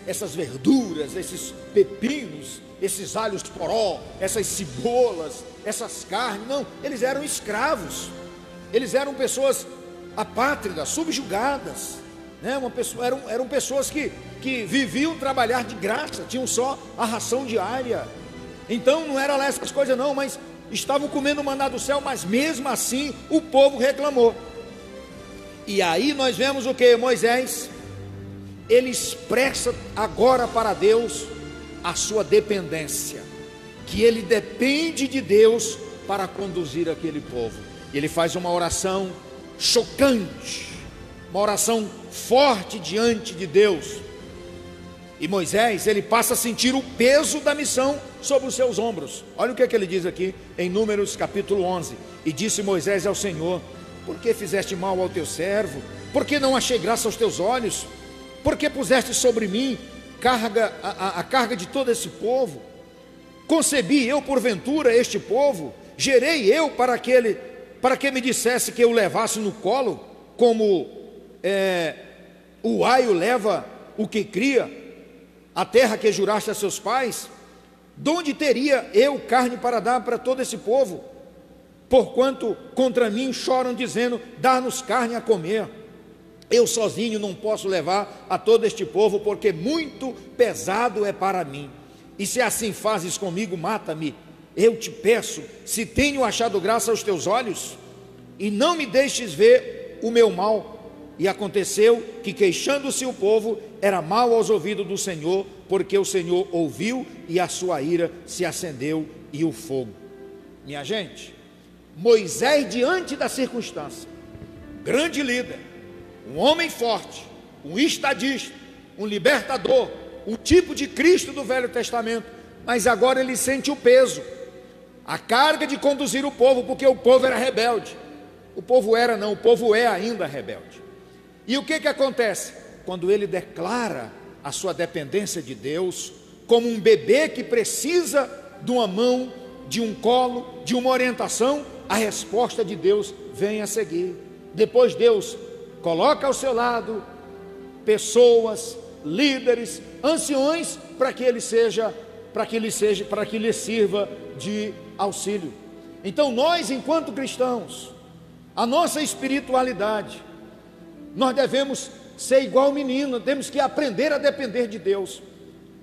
essas verduras, esses pepinos, esses alhos poró, essas cebolas, essas carnes, não, eles eram escravos, eles eram pessoas apátridas, subjugadas, né? Eram pessoas que viviam trabalhar de graça, tinham só a ração diária. Então não era lá essas coisas não, mas estavam comendo o maná do céu, mas mesmo assim o povo reclamou. E aí nós vemos o que? Moisés, ele expressa agora para Deus a sua dependência, que ele depende de Deus para conduzir aquele povo. Ele faz uma oração chocante, uma oração forte diante de Deus, e Moisés, ele passa a sentir o peso da missão sobre os seus ombros. Olha o que ele diz aqui em Números capítulo 11, e disse Moisés ao Senhor, por que fizeste mal ao teu servo? Por que não achei graça aos teus olhos? Por que puseste sobre mim a carga de todo esse povo? Concebi eu porventura este povo? Gerei eu para que me dissesse que eu levasse no colo, como o aio leva o que cria, a terra que juraste a seus pais? De onde teria eu carne para dar para todo esse povo? Porquanto contra mim choram dizendo, dá-nos carne a comer. Eu sozinho não posso levar a todo este povo, porque muito pesado é para mim. E se assim fazes comigo, mata-me. Eu te peço, se tenho achado graça aos teus olhos, e não me deixes ver o meu mal. E aconteceu que, queixando-se o povo, era mal aos ouvidos do Senhor, porque o Senhor ouviu, e a sua ira se acendeu, e o fogo. Minha gente, Moisés, diante da circunstância, grande líder, um homem forte, um estadista, um libertador, um tipo de Cristo do Velho Testamento, mas agora ele sente o peso, a carga de conduzir o povo, porque o povo era rebelde. O povo é ainda rebelde. E o que acontece? Quando ele declara a sua dependência de Deus, como um bebê que precisa de uma mão, de um colo, de uma orientação, a resposta de Deus vem a seguir. Depois Deus coloca ao seu lado pessoas, líderes, anciões, para que lhe sirva de auxílio. Então nós, enquanto cristãos, a nossa espiritualidade, nós devemos ser igual menino, temos que aprender a depender de Deus.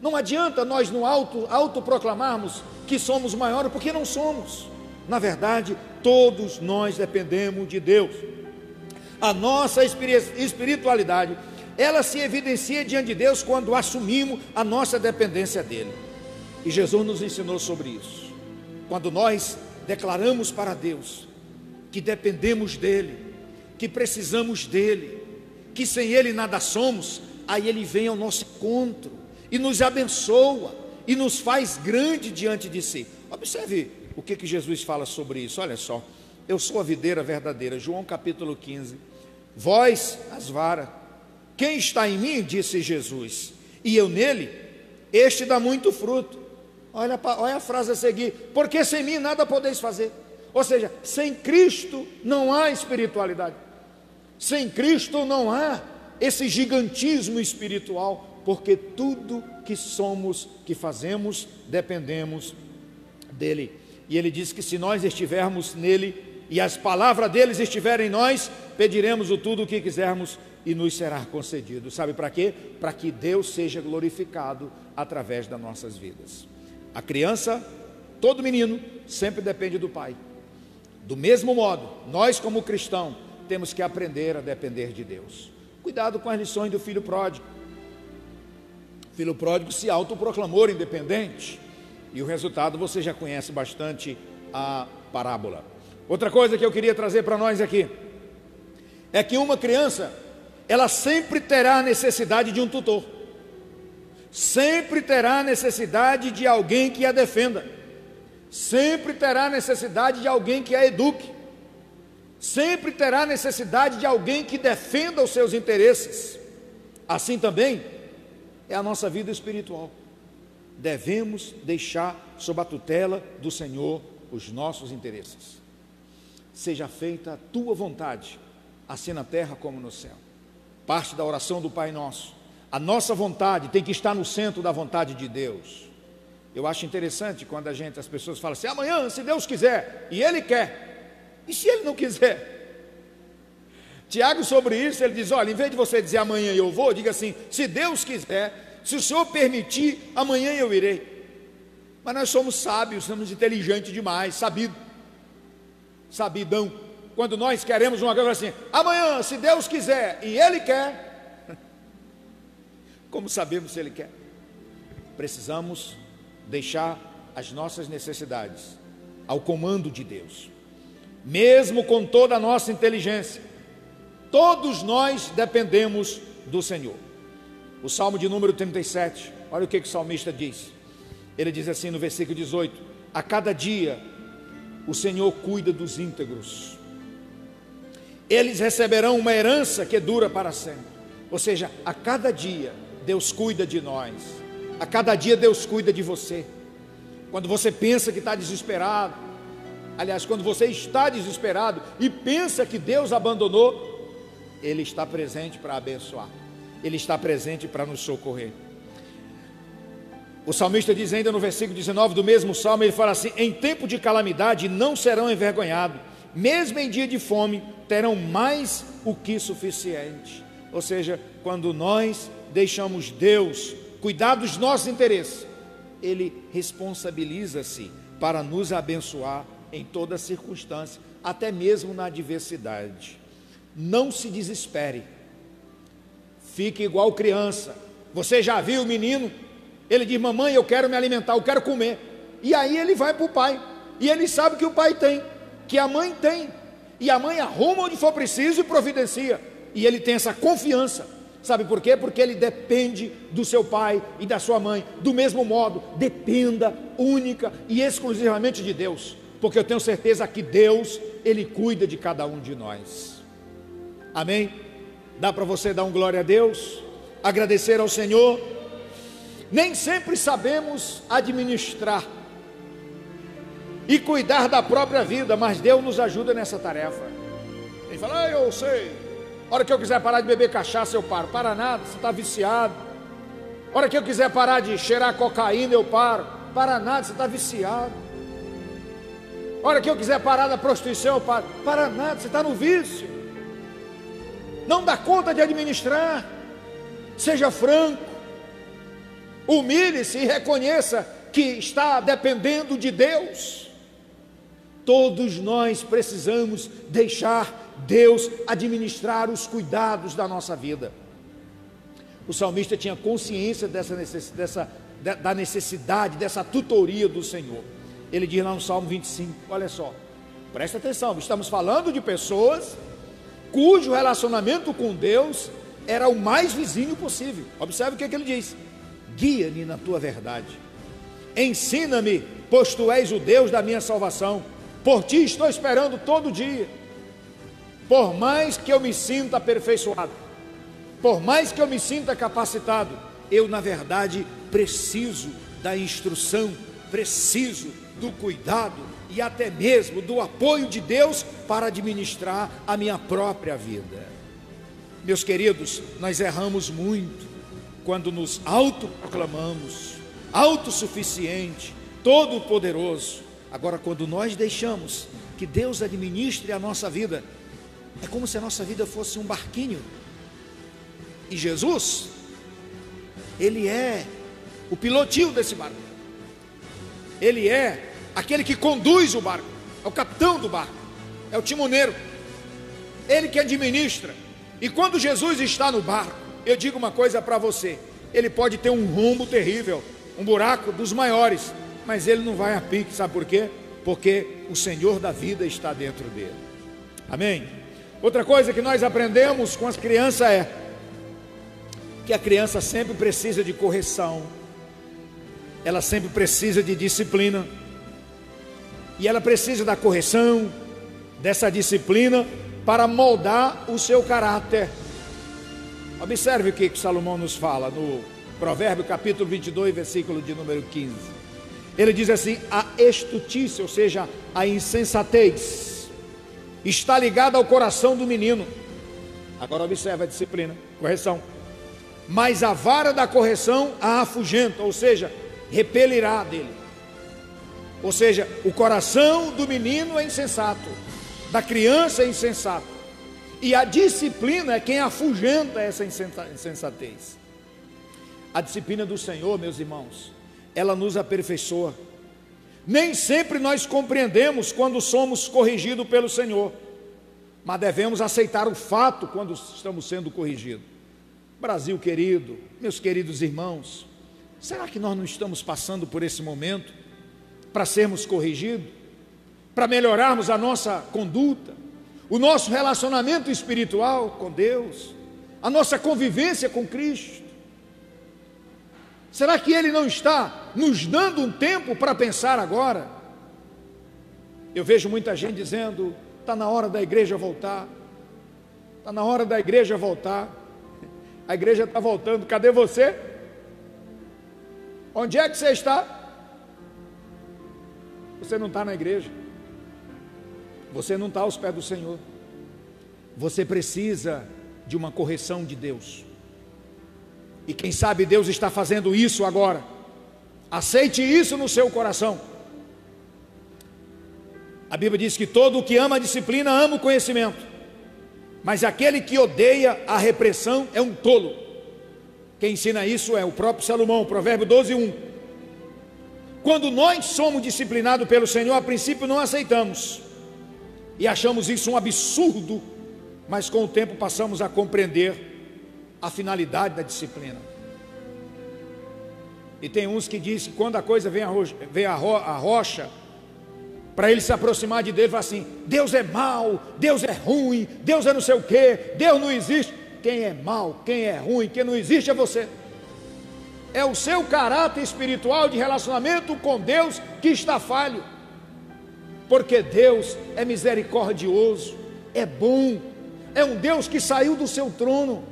Não adianta nós no autoproclamarmos que somos maiores, porque não somos. Na verdade, todos nós dependemos de Deus. A nossa espiritualidade, ela se evidencia diante de Deus quando assumimos a nossa dependência dele. E Jesus nos ensinou sobre isso. Quando nós declaramos para Deus que dependemos dele, que precisamos dele, que sem ele nada somos, aí ele vem ao nosso encontro e nos abençoa e nos faz grande diante de si. Observe o que Jesus fala sobre isso. Olha só, eu sou a videira verdadeira, João capítulo 15, vós as varas, quem está em mim, disse Jesus, e eu nele, este dá muito fruto. Olha a frase a seguir, porque sem mim nada podeis fazer. Ou seja, sem Cristo não há espiritualidade, sem Cristo não há esse gigantismo espiritual, porque tudo que somos, que fazemos, dependemos dele. E ele diz que se nós estivermos nele e as palavras deles estiverem em nós, pediremos o tudo o que quisermos e nos será concedido. Sabe para quê? Para que Deus seja glorificado através das nossas vidas. A criança, todo menino, sempre depende do pai. Do mesmo modo, nós como cristãos, temos que aprender a depender de Deus. Cuidado com as lições do filho pródigo. O filho pródigo se autoproclamou independente, e o resultado você já conhece bastante a parábola. Outra coisa que eu queria trazer para nós aqui, é que uma criança, ela sempre terá necessidade de um tutor, sempre terá necessidade de alguém que a defenda, sempre terá necessidade de alguém que a eduque, sempre terá necessidade de alguém que defenda os seus interesses. Assim também é a nossa vida espiritual. Devemos deixar sob a tutela do Senhor os nossos interesses. Seja feita a tua vontade, assim na terra como no céu. Parte da oração do Pai Nosso. A nossa vontade tem que estar no centro da vontade de Deus. Eu acho interessante quando as pessoas falam assim, amanhã, se Deus quiser, e Ele quer, e se Ele não quiser? Tiago, sobre isso, ele diz, olha, em vez de você dizer amanhã eu vou, diga assim, se Deus quiser, se o Senhor permitir, amanhã eu irei. Mas nós somos sábios, somos inteligentes demais, sabidão. Quando nós queremos uma coisa assim, amanhã, se Deus quiser, e Ele quer, como sabemos se Ele quer? Precisamos deixar as nossas necessidades ao comando de Deus. Mesmo com toda a nossa inteligência, todos nós dependemos do Senhor. O Salmo de número 37, olha o que o salmista diz. Ele diz assim no versículo 18, a cada dia o Senhor cuida dos íntegros, eles receberão uma herança que dura para sempre. Ou seja, a cada dia Deus cuida de nós, a cada dia Deus cuida de você. Quando você pensa que está desesperado, aliás, quando você está desesperado e pensa que Deus abandonou, Ele está presente para abençoar, Ele está presente para nos socorrer. O salmista diz ainda no versículo 19 do mesmo salmo, ele fala assim, em tempo de calamidade não serão envergonhados, mesmo em dia de fome terão mais o que suficiente. Ou seja, quando nós deixamos Deus cuidar dos nossos interesses, Ele responsabiliza-se para nos abençoar em toda circunstância, até mesmo na adversidade. Não se desespere, fique igual criança. Você já viu o menino? Ele diz, mamãe, eu quero me alimentar, eu quero comer. E aí ele vai para o pai, e ele sabe que o pai tem, que a mãe tem, e a mãe arruma onde for preciso e providencia, e ele tem essa confiança. Sabe por quê? Porque ele depende do seu pai e da sua mãe. Do mesmo modo, dependa única e exclusivamente de Deus, porque eu tenho certeza que Deus, Ele cuida de cada um de nós. Amém? Dá para você dar um glória a Deus, agradecer ao Senhor. Nem sempre sabemos administrar e cuidar da própria vida, mas Deus nos ajuda nessa tarefa. Ele fala, eu sei, a hora que eu quiser parar de beber cachaça eu paro. Para nada, você está viciado. A hora que eu quiser parar de cheirar cocaína eu paro. Para nada, você está viciado. A hora que eu quiser parar da prostituição, eu paro. Para nada, você está no vício. Não dá conta de administrar. Seja franco. Humilhe-se e reconheça que está dependendo de Deus. Todos nós precisamos deixar Deus administrar os cuidados da nossa vida. O salmista tinha consciência da necessidade, dessa tutoria do Senhor. Ele diz lá no Salmo 25, olha só, presta atenção, estamos falando de pessoas cujo relacionamento com Deus era o mais vizinho possível. Observe o que ele diz: guia-me na tua verdade, ensina-me, pois tu és o Deus da minha salvação, por ti estou esperando todo dia. Por mais que eu me sinta aperfeiçoado, por mais que eu me sinta capacitado, eu na verdade preciso da instrução, preciso do cuidado e até mesmo do apoio de Deus para administrar a minha própria vida. Meus queridos, nós erramos muito quando nos autoproclamamos autossuficiente, todo-poderoso. Agora, quando nós deixamos que Deus administre a nossa vida, é como se a nossa vida fosse um barquinho. E Jesus, Ele é o pilotinho desse barco. Ele é aquele que conduz o barco, é o capitão do barco, é o timoneiro, Ele que administra. E quando Jesus está no barco, eu digo uma coisa para você: ele pode ter um rombo terrível, um buraco dos maiores, mas ele não vai a pique. Sabe por quê? Porque o Senhor da vida está dentro dele. Amém? Outra coisa que nós aprendemos com as crianças é que a criança sempre precisa de correção, ela sempre precisa de disciplina, e ela precisa da correção, dessa disciplina, para moldar o seu caráter. Observe o que Salomão nos fala no Provérbio capítulo 22, versículo de número 15. Ele diz assim: a estultícia, ou seja, a insensatez, está ligada ao coração do menino. Agora observe a disciplina, correção. Mas a vara da correção a afugenta, ou seja, repelirá dele. Ou seja, o coração do menino é insensato, da criança é insensato, e a disciplina é quem afugenta essa insensatez. A disciplina do Senhor, meus irmãos, ela nos aperfeiçoa. Nem sempre nós compreendemos quando somos corrigidos pelo Senhor, mas devemos aceitar o fato quando estamos sendo corrigidos. Brasil querido, meus queridos irmãos, será que nós não estamos passando por esse momento para sermos corrigidos, para melhorarmos a nossa conduta, o nosso relacionamento espiritual com Deus, a nossa convivência com Cristo? Será que Ele não está nos dando um tempo para pensar agora? Eu vejo muita gente dizendo: está na hora da igreja voltar, está na hora da igreja voltar. A igreja está voltando, cadê você? Onde é que você está? Você não está na igreja, você não está aos pés do Senhor. Você precisa de uma correção de Deus, e quem sabe Deus está fazendo isso agora. Aceite isso no seu coração. A Bíblia diz que todo o que ama a disciplina ama o conhecimento, mas aquele que odeia a repressão é um tolo. Quem ensina isso é o próprio Salomão, Provérbio 12:1. Quando nós somos disciplinados pelo Senhor, a princípio não aceitamos e achamos isso um absurdo, mas com o tempo passamos a compreender a finalidade da disciplina. E tem uns que dizem que quando a coisa vem a rocha, para ele se aproximar de Deus, fala assim: Deus é mau, Deus é ruim, Deus é não sei o que, Deus não existe. Quem é mau, quem é ruim, quem não existe é você. É o seu caráter espiritual de relacionamento com Deus que está falho, porque Deus é misericordioso, é bom, é um Deus que saiu do seu trono,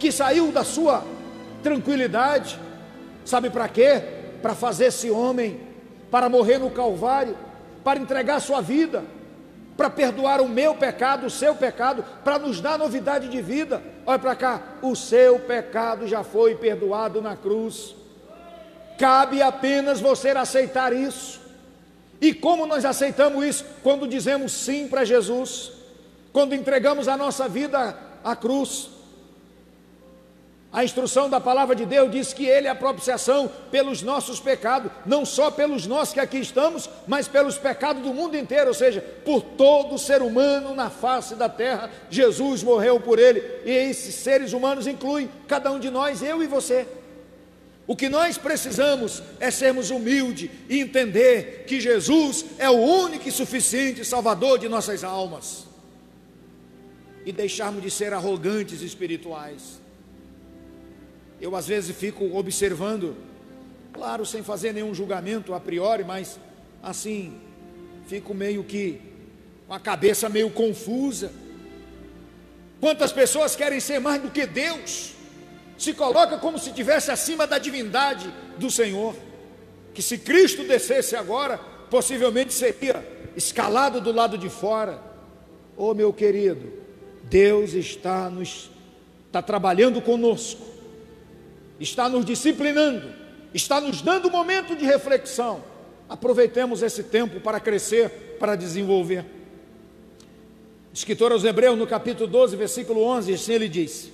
que saiu da sua tranquilidade. Sabe para quê? Para fazer esse homem, para morrer no Calvário, para entregar sua vida, para perdoar o meu pecado, o seu pecado, para nos dar novidade de vida. Olha para cá, o seu pecado já foi perdoado na cruz. Cabe apenas você aceitar isso E como nós aceitamos isso? Quando dizemos sim para Jesus, quando entregamos a nossa vida à cruz. A instrução da palavra de Deus diz que Ele é a propiciação pelos nossos pecados, não só pelos nós que aqui estamos, mas pelos pecados do mundo inteiro, ou seja, por todo ser humano na face da terra. Jesus morreu por ele, e esses seres humanos incluem cada um de nós, eu e você. O que nós precisamos é sermos humildes e entender que Jesus é o único e suficiente Salvador de nossas almas, e deixarmos de ser arrogantes espirituais. Eu às vezes fico observando, claro, sem fazer nenhum julgamento a priori, mas assim, fico meio que com a cabeça meio confusa. Quantas pessoas querem ser mais do que Deus, se coloca como se estivesse acima da divindade do Senhor, que se Cristo descesse agora, possivelmente seria escalado do lado de fora. Oh, meu querido, Deus está trabalhando conosco, está nos disciplinando, está nos dando um momento de reflexão. Aproveitemos esse tempo para crescer, para desenvolver. O escritor aos Hebreus, no capítulo 12, versículo 11, assim ele diz: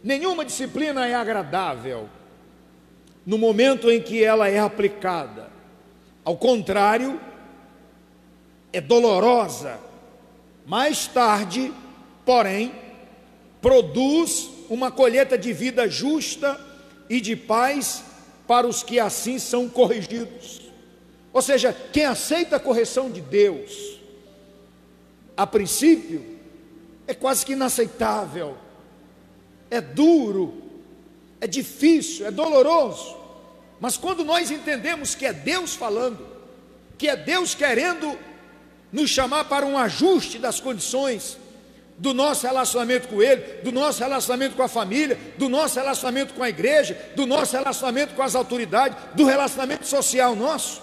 nenhuma disciplina é agradável no momento em que ela é aplicada. Ao contrário, é dolorosa. Mais tarde, porém, produz uma colheita de vida justa e de paz para os que assim são corrigidos. Ou seja, quem aceita a correção de Deus, a princípio, é quase que inaceitável, é duro, é difícil, é doloroso. Mas quando nós entendemos que é Deus falando, que é Deus querendo nos chamar para um ajuste das condições do nosso relacionamento com Ele, do nosso relacionamento com a família, do nosso relacionamento com a igreja, do nosso relacionamento com as autoridades, do relacionamento social nosso,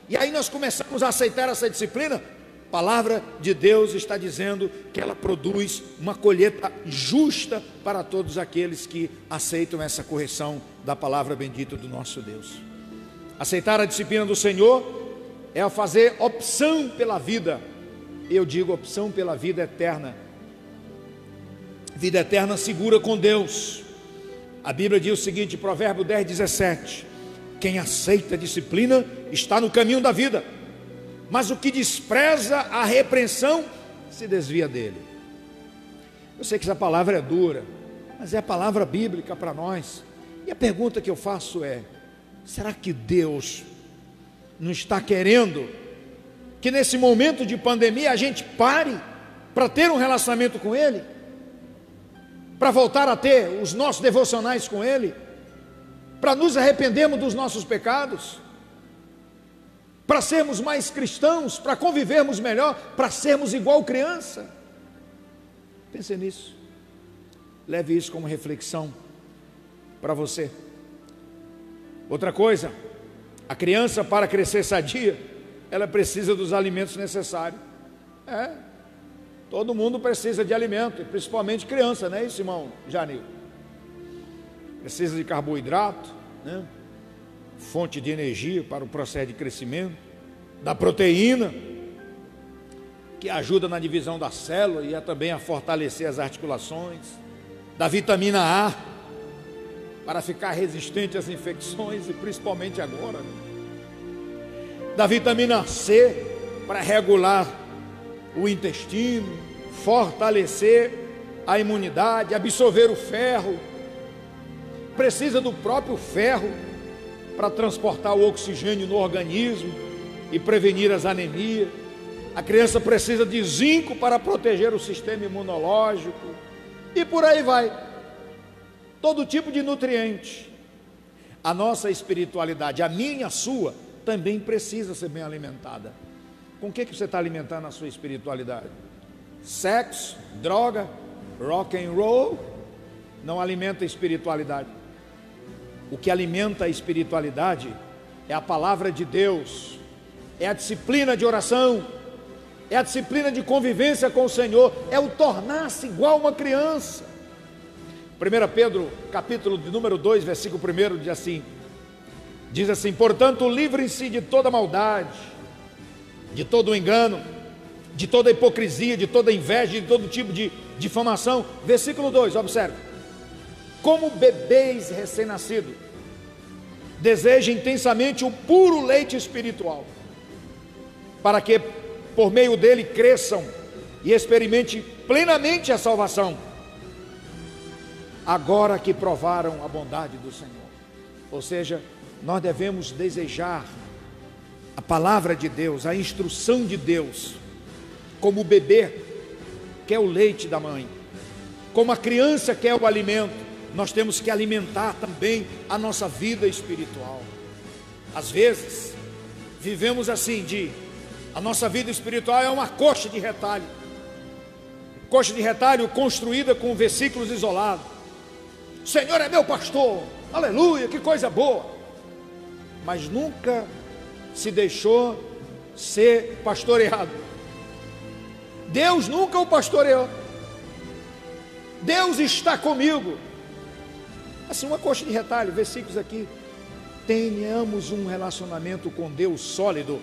e aí nós começamos a aceitar essa disciplina. A palavra de Deus está dizendo que ela produz uma colheita justa para todos aqueles que aceitam essa correção da palavra bendita do nosso Deus. Aceitar a disciplina do Senhor é fazer opção pela vida. Eu digo opção pela vida eterna. Vida eterna segura com Deus. A Bíblia diz o seguinte, Provérbio 10, 17: quem aceita a disciplina está no caminho da vida, mas o que despreza a repreensão se desvia dele. Eu sei que essa palavra é dura, mas é a palavra bíblica para nós. E a pergunta que eu faço é: será que Deus não está querendo que nesse momento de pandemia a gente pare para ter um relacionamento com Ele, para voltar a ter os nossos devocionais com Ele, para nos arrependermos dos nossos pecados, para sermos mais cristãos, para convivermos melhor, para sermos igual criança? Pense nisso, leve isso como reflexão para você. Outra coisa, a criança, para crescer sadia, ela precisa dos alimentos necessários. Todo mundo precisa de alimento, principalmente criança, não é isso, irmão Janil? Precisa de carboidrato, né? Fonte de energia para o processo de crescimento, da proteína, que ajuda na divisão da célula e também a fortalecer as articulações, da vitamina A, para ficar resistente às infecções, e principalmente agora, né? Da vitamina C, para regular o intestino, fortalecer a imunidade, absorver o ferro. Precisa do próprio ferro para transportar o oxigênio no organismo e prevenir as anemias. A criança precisa de zinco para proteger o sistema imunológico, e por aí vai, todo tipo de nutriente. A nossa espiritualidade, a minha, a sua, também precisa ser bem alimentada. Com o que você está alimentando a sua espiritualidade? Sexo, droga, rock and roll não alimenta a espiritualidade. O que alimenta a espiritualidade é a palavra de Deus, é a disciplina de oração, é a disciplina de convivência com o Senhor, é o tornar-se igual uma criança. 1 Pedro, capítulo de número 2, versículo 1, diz assim: portanto, livrem-se de toda maldade de todo o engano, de toda a hipocrisia, de toda a inveja, de todo tipo de difamação. Versículo 2, observe: como bebês recém-nascidos, deseja intensamente o puro leite espiritual, para que por meio dele cresçam e experimente plenamente a salvação, agora que provaram a bondade do Senhor. Ou seja, nós devemos desejar a palavra de Deus, a instrução de Deus, como o bebê quer o leite da mãe, como a criança quer o alimento. Nós temos que alimentar também a nossa vida espiritual. Às vezes vivemos assim, a nossa vida espiritual é uma coxa de retalho construída com versículos isolados. O Senhor é meu pastor, aleluia, que coisa boa, mas nunca se deixou ser pastoreado. Deus nunca o pastoreou. Deus está comigo. Assim, uma coxa de retalho, versículos aqui. Tenhamos um relacionamento com Deus sólido,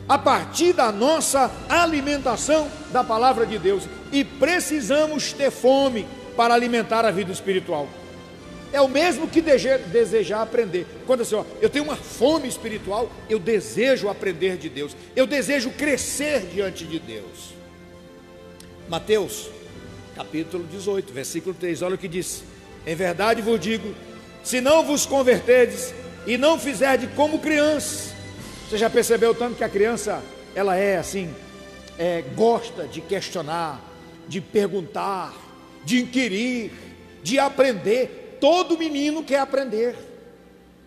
a partir da nossa alimentação da palavra de Deus. E precisamos ter fome para alimentar a vida espiritual. É o mesmo que desejar aprender. Quando assim, eu tenho uma fome espiritual, eu desejo aprender de Deus, eu desejo crescer diante de Deus. Mateus, capítulo 18, versículo 3, olha o que diz: em verdade vos digo, se não vos converterdes e não fizerdes como crianças. Você já percebeu tanto que a criança, ela é assim, gosta de questionar, de perguntar, de inquirir, de aprender. Todo menino quer aprender.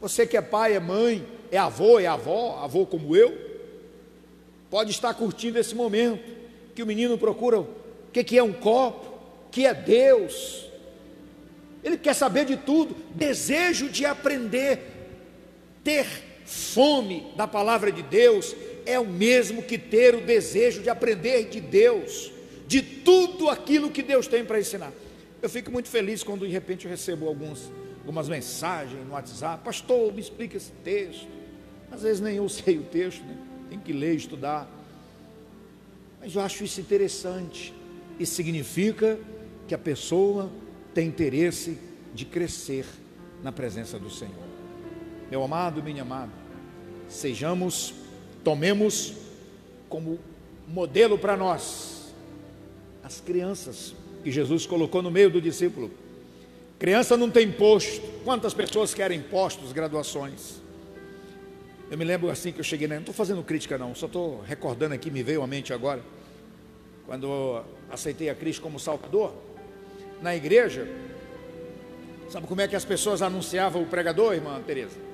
Você que é pai, é mãe, é avô, é avó como eu, pode estar curtindo esse momento, que o menino procura o que é um copo, que é Deus. Ele quer saber de tudo, desejo de aprender. Ter fome da palavra de Deus é o mesmo que ter o desejo de aprender de Deus, de tudo aquilo que Deus tem para ensinar. Eu fico muito feliz quando de repente eu recebo algumas mensagens no WhatsApp: pastor, me explica esse texto. Às vezes nem eu sei o texto, né? Tem que ler, estudar, mas eu acho isso interessante. Isso significa que a pessoa tem interesse de crescer na presença do Senhor. Meu amado, minha amada, tomemos como modelo para nós as crianças que Jesus colocou no meio do discípulo. Criança não tem posto. Quantas pessoas querem postos, graduações? Eu me lembro assim que eu cheguei, não estou fazendo crítica não, só estou recordando aqui, me veio à mente agora, quando eu aceitei a Cristo como Salvador, na igreja. Sabe como é que as pessoas anunciavam o pregador, irmã Tereza?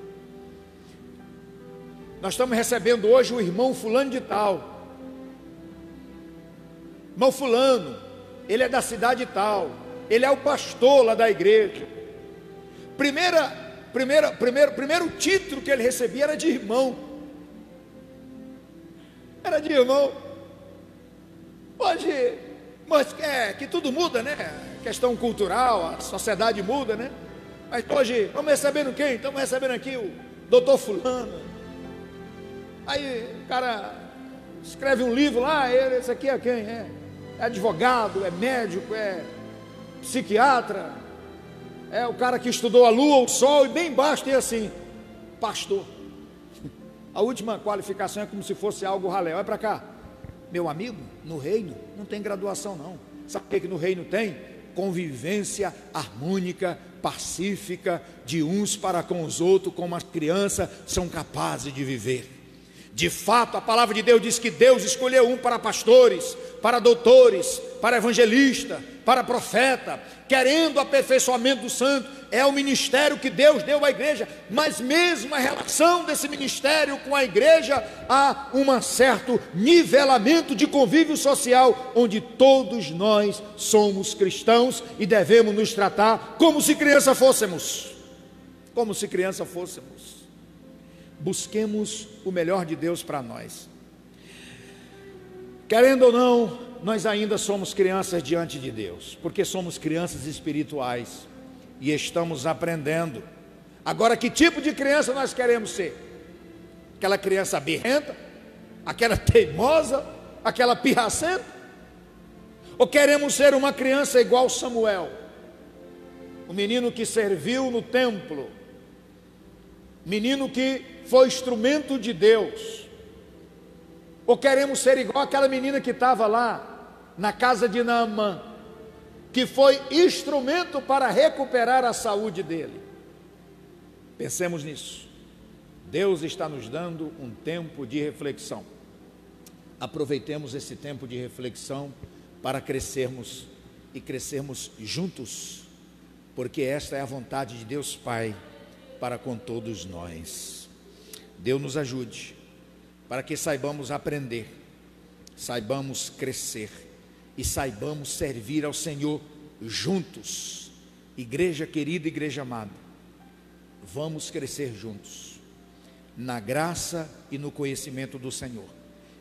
Nós estamos recebendo hoje o irmão fulano de tal. Irmão fulano, ele é da cidade tal, ele é o pastor lá da igreja. Primeiro título que ele recebia era de irmão. Era de irmão. Hoje, mas que tudo muda, né? Questão cultural, a sociedade muda, né? Mas hoje, estamos recebendo quem? Estamos recebendo aqui o doutor fulano. Aí o cara escreve um livro lá, esse aqui é quem? É advogado, é médico, é psiquiatra, é o cara que estudou a lua, o sol, e bem embaixo tem assim, pastor. A última qualificação é como se fosse algo ralé. Olha para cá, meu amigo, no reino não tem graduação não. Sabe o que no reino tem? Convivência harmônica, pacífica, de uns para com os outros, como as crianças são capazes de viver. De fato, a palavra de Deus diz que Deus escolheu um para pastores, para doutores, para evangelista, para profeta, querendo o aperfeiçoamento do santo. É o ministério que Deus deu à igreja, mas mesmo a relação desse ministério com a igreja, há um certo nivelamento de convívio social, onde todos nós somos cristãos e devemos nos tratar como se criança fôssemos. Como se criança fôssemos. Busquemos o melhor de Deus para nós. Querendo ou não, nós ainda somos crianças diante de Deus, porque somos crianças espirituais e estamos aprendendo. Agora, que tipo de criança nós queremos ser? Aquela criança birrenta, aquela teimosa, aquela pirracenta? Ou queremos ser uma criança igual Samuel, o menino que serviu no templo, menino que foi instrumento de Deus? Ou queremos ser igual aquela menina que estava lá na casa de Naamã, que foi instrumento para recuperar a saúde dele? Pensemos nisso. Deus está nos dando um tempo de reflexão. Aproveitemos esse tempo de reflexão para crescermos e crescermos juntos, porque esta é a vontade de Deus Pai para com todos nós. Deus nos ajude para que saibamos aprender, saibamos crescer e saibamos servir ao Senhor juntos. Igreja querida, igreja amada, vamos crescer juntos na graça e no conhecimento do Senhor.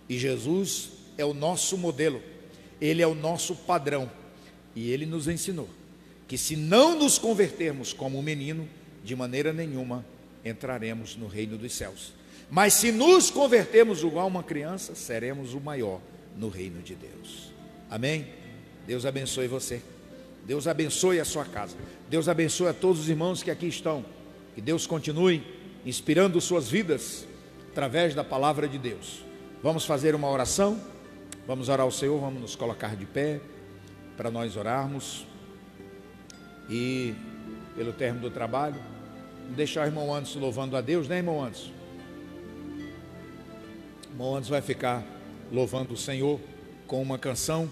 E Jesus é o nosso modelo, Ele é o nosso padrão, e Ele nos ensinou que se não nos convertermos como um menino, de maneira nenhuma entraremos no reino dos céus. Mas se nos convertermos igual uma criança, seremos o maior no reino de Deus. Amém? Deus abençoe você, Deus abençoe a sua casa, Deus abençoe a todos os irmãos que aqui estão. Que Deus continue inspirando suas vidas através da palavra de Deus. Vamos fazer uma oração, vamos orar ao Senhor, vamos nos colocar de pé para nós orarmos. E pelo término do trabalho, deixar o irmão Anderson louvando a Deus, né, irmão Anderson? O irmão Anderson vai ficar louvando o Senhor com uma canção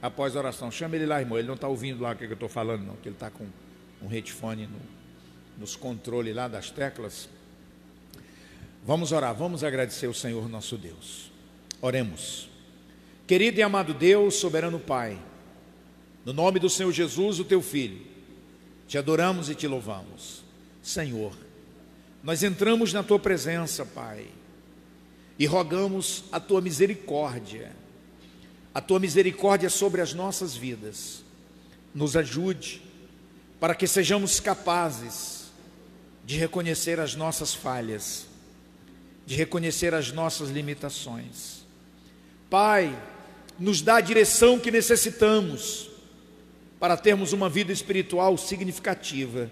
após a oração. Chama ele lá, irmão, ele não está ouvindo lá o que eu estou falando não, que ele está com um headphone nos controles lá das teclas. Vamos orar, vamos agradecer ao Senhor nosso Deus. Oremos. Querido e amado Deus, soberano Pai, no nome do Senhor Jesus, o teu Filho, te adoramos e te louvamos. Senhor, nós entramos na tua presença, Pai, e rogamos a tua misericórdia sobre as nossas vidas. Nos ajude para que sejamos capazes de reconhecer as nossas falhas, de reconhecer as nossas limitações. Pai, nos dá a direção que necessitamos para termos uma vida espiritual significativa,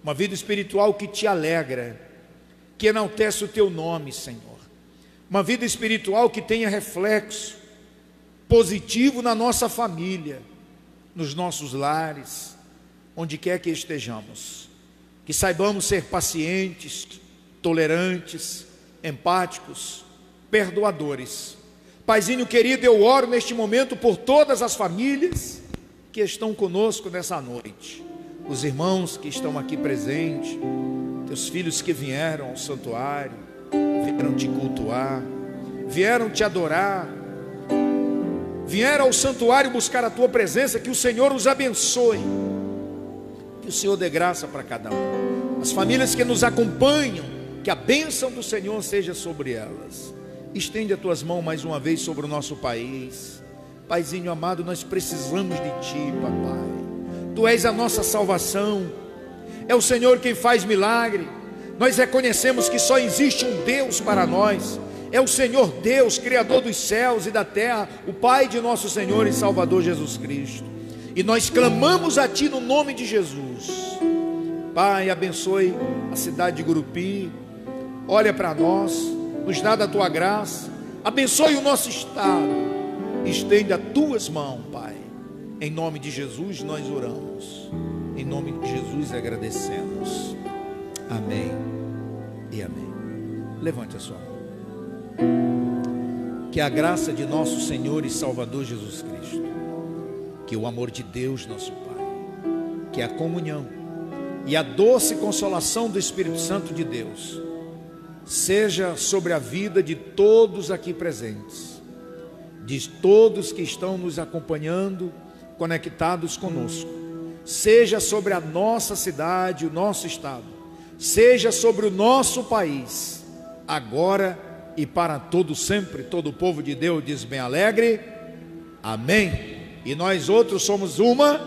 uma vida espiritual que te alegra, que enaltece o teu nome, Senhor, uma vida espiritual que tenha reflexo positivo na nossa família, nos nossos lares, onde quer que estejamos, que saibamos ser pacientes, tolerantes, empáticos, perdoadores. Paizinho querido, eu oro neste momento por todas as famílias que estão conosco nessa noite, os irmãos que estão aqui presentes, teus filhos que vieram ao santuário, vieram te cultuar, vieram te adorar, vieram ao santuário buscar a tua presença. Que o Senhor os abençoe, que o Senhor dê graça para cada um. As famílias que nos acompanham, que a bênção do Senhor seja sobre elas. Estende as tuas mãos mais uma vez sobre o nosso país. Paizinho amado, nós precisamos de ti, papai. Tu és a nossa salvação, é o Senhor quem faz milagre. Nós reconhecemos que só existe um Deus para nós, é o Senhor Deus, Criador dos céus e da terra, o Pai de nosso Senhor e Salvador Jesus Cristo. E nós clamamos a ti no nome de Jesus. Pai, abençoe a cidade de Gurupi, olha para nós, nos dá da tua graça, abençoe o nosso estado, estende as tuas mãos, Pai. Em nome de Jesus nós oramos, em nome de Jesus agradecemos. Amém e amém. Levante a sua mão. Que a graça de nosso Senhor e Salvador Jesus Cristo, que o amor de Deus nosso Pai, que a comunhão e a doce consolação do Espírito Santo de Deus seja sobre a vida de todos aqui presentes, de todos que estão nos acompanhando, conectados conosco, seja sobre a nossa cidade, o nosso estado, seja sobre o nosso país, agora e para todo sempre. Todo o povo de Deus diz bem alegre, amém. E nós outros somos uma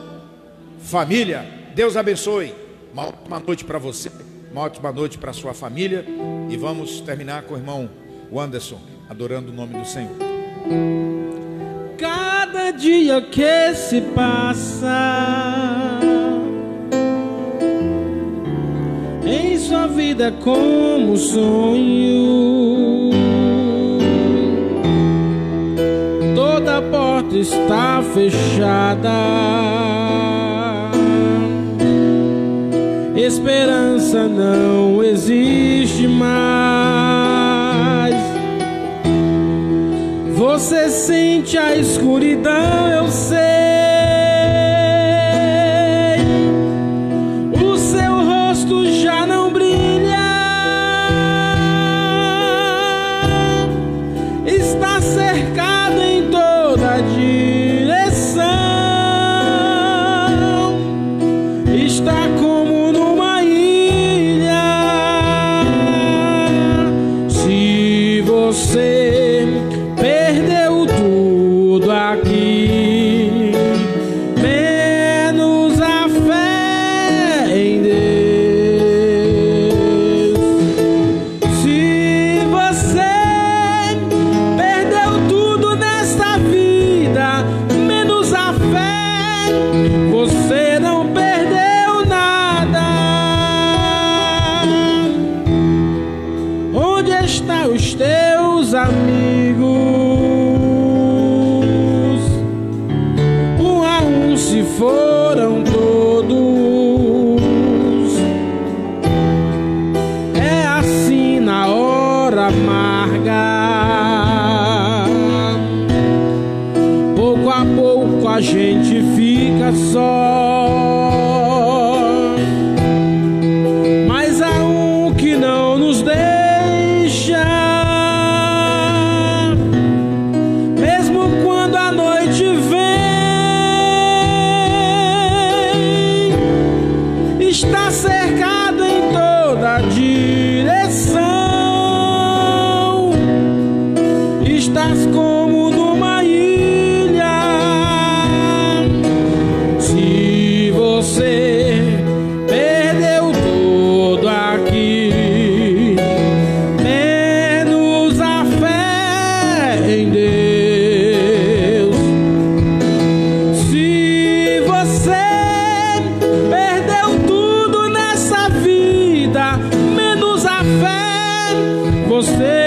família. Deus abençoe. Uma ótima noite para você, uma ótima noite para a sua família. E vamos terminar com o irmão Anderson. adorando o nome do Senhor. Cada dia que se passa em sua vida é como um sonho. Toda porta está fechada, esperança não existe mais. Você sente a escuridão, eu sei. O seu rosto já não brilha. Está cercado em toda direção. Está como numa ilha. Se você perdeu tudo aqui, menos a fé em Deus. Se você perdeu tudo nesta vida, menos a fé, você não perdeu nada. Onde estão os teus amigos? Um a um se foram todos. É assim na hora amarga. Pouco a pouco a gente fica só. Mas há um que não nos deixa. Mesmo quando a noite vem, está cercado em toda direção. Estás como numa ilha. Se você perdeu tudo aqui, menos a fé em Deus. Se você perdeu tudo nessa vida, menos a fé, você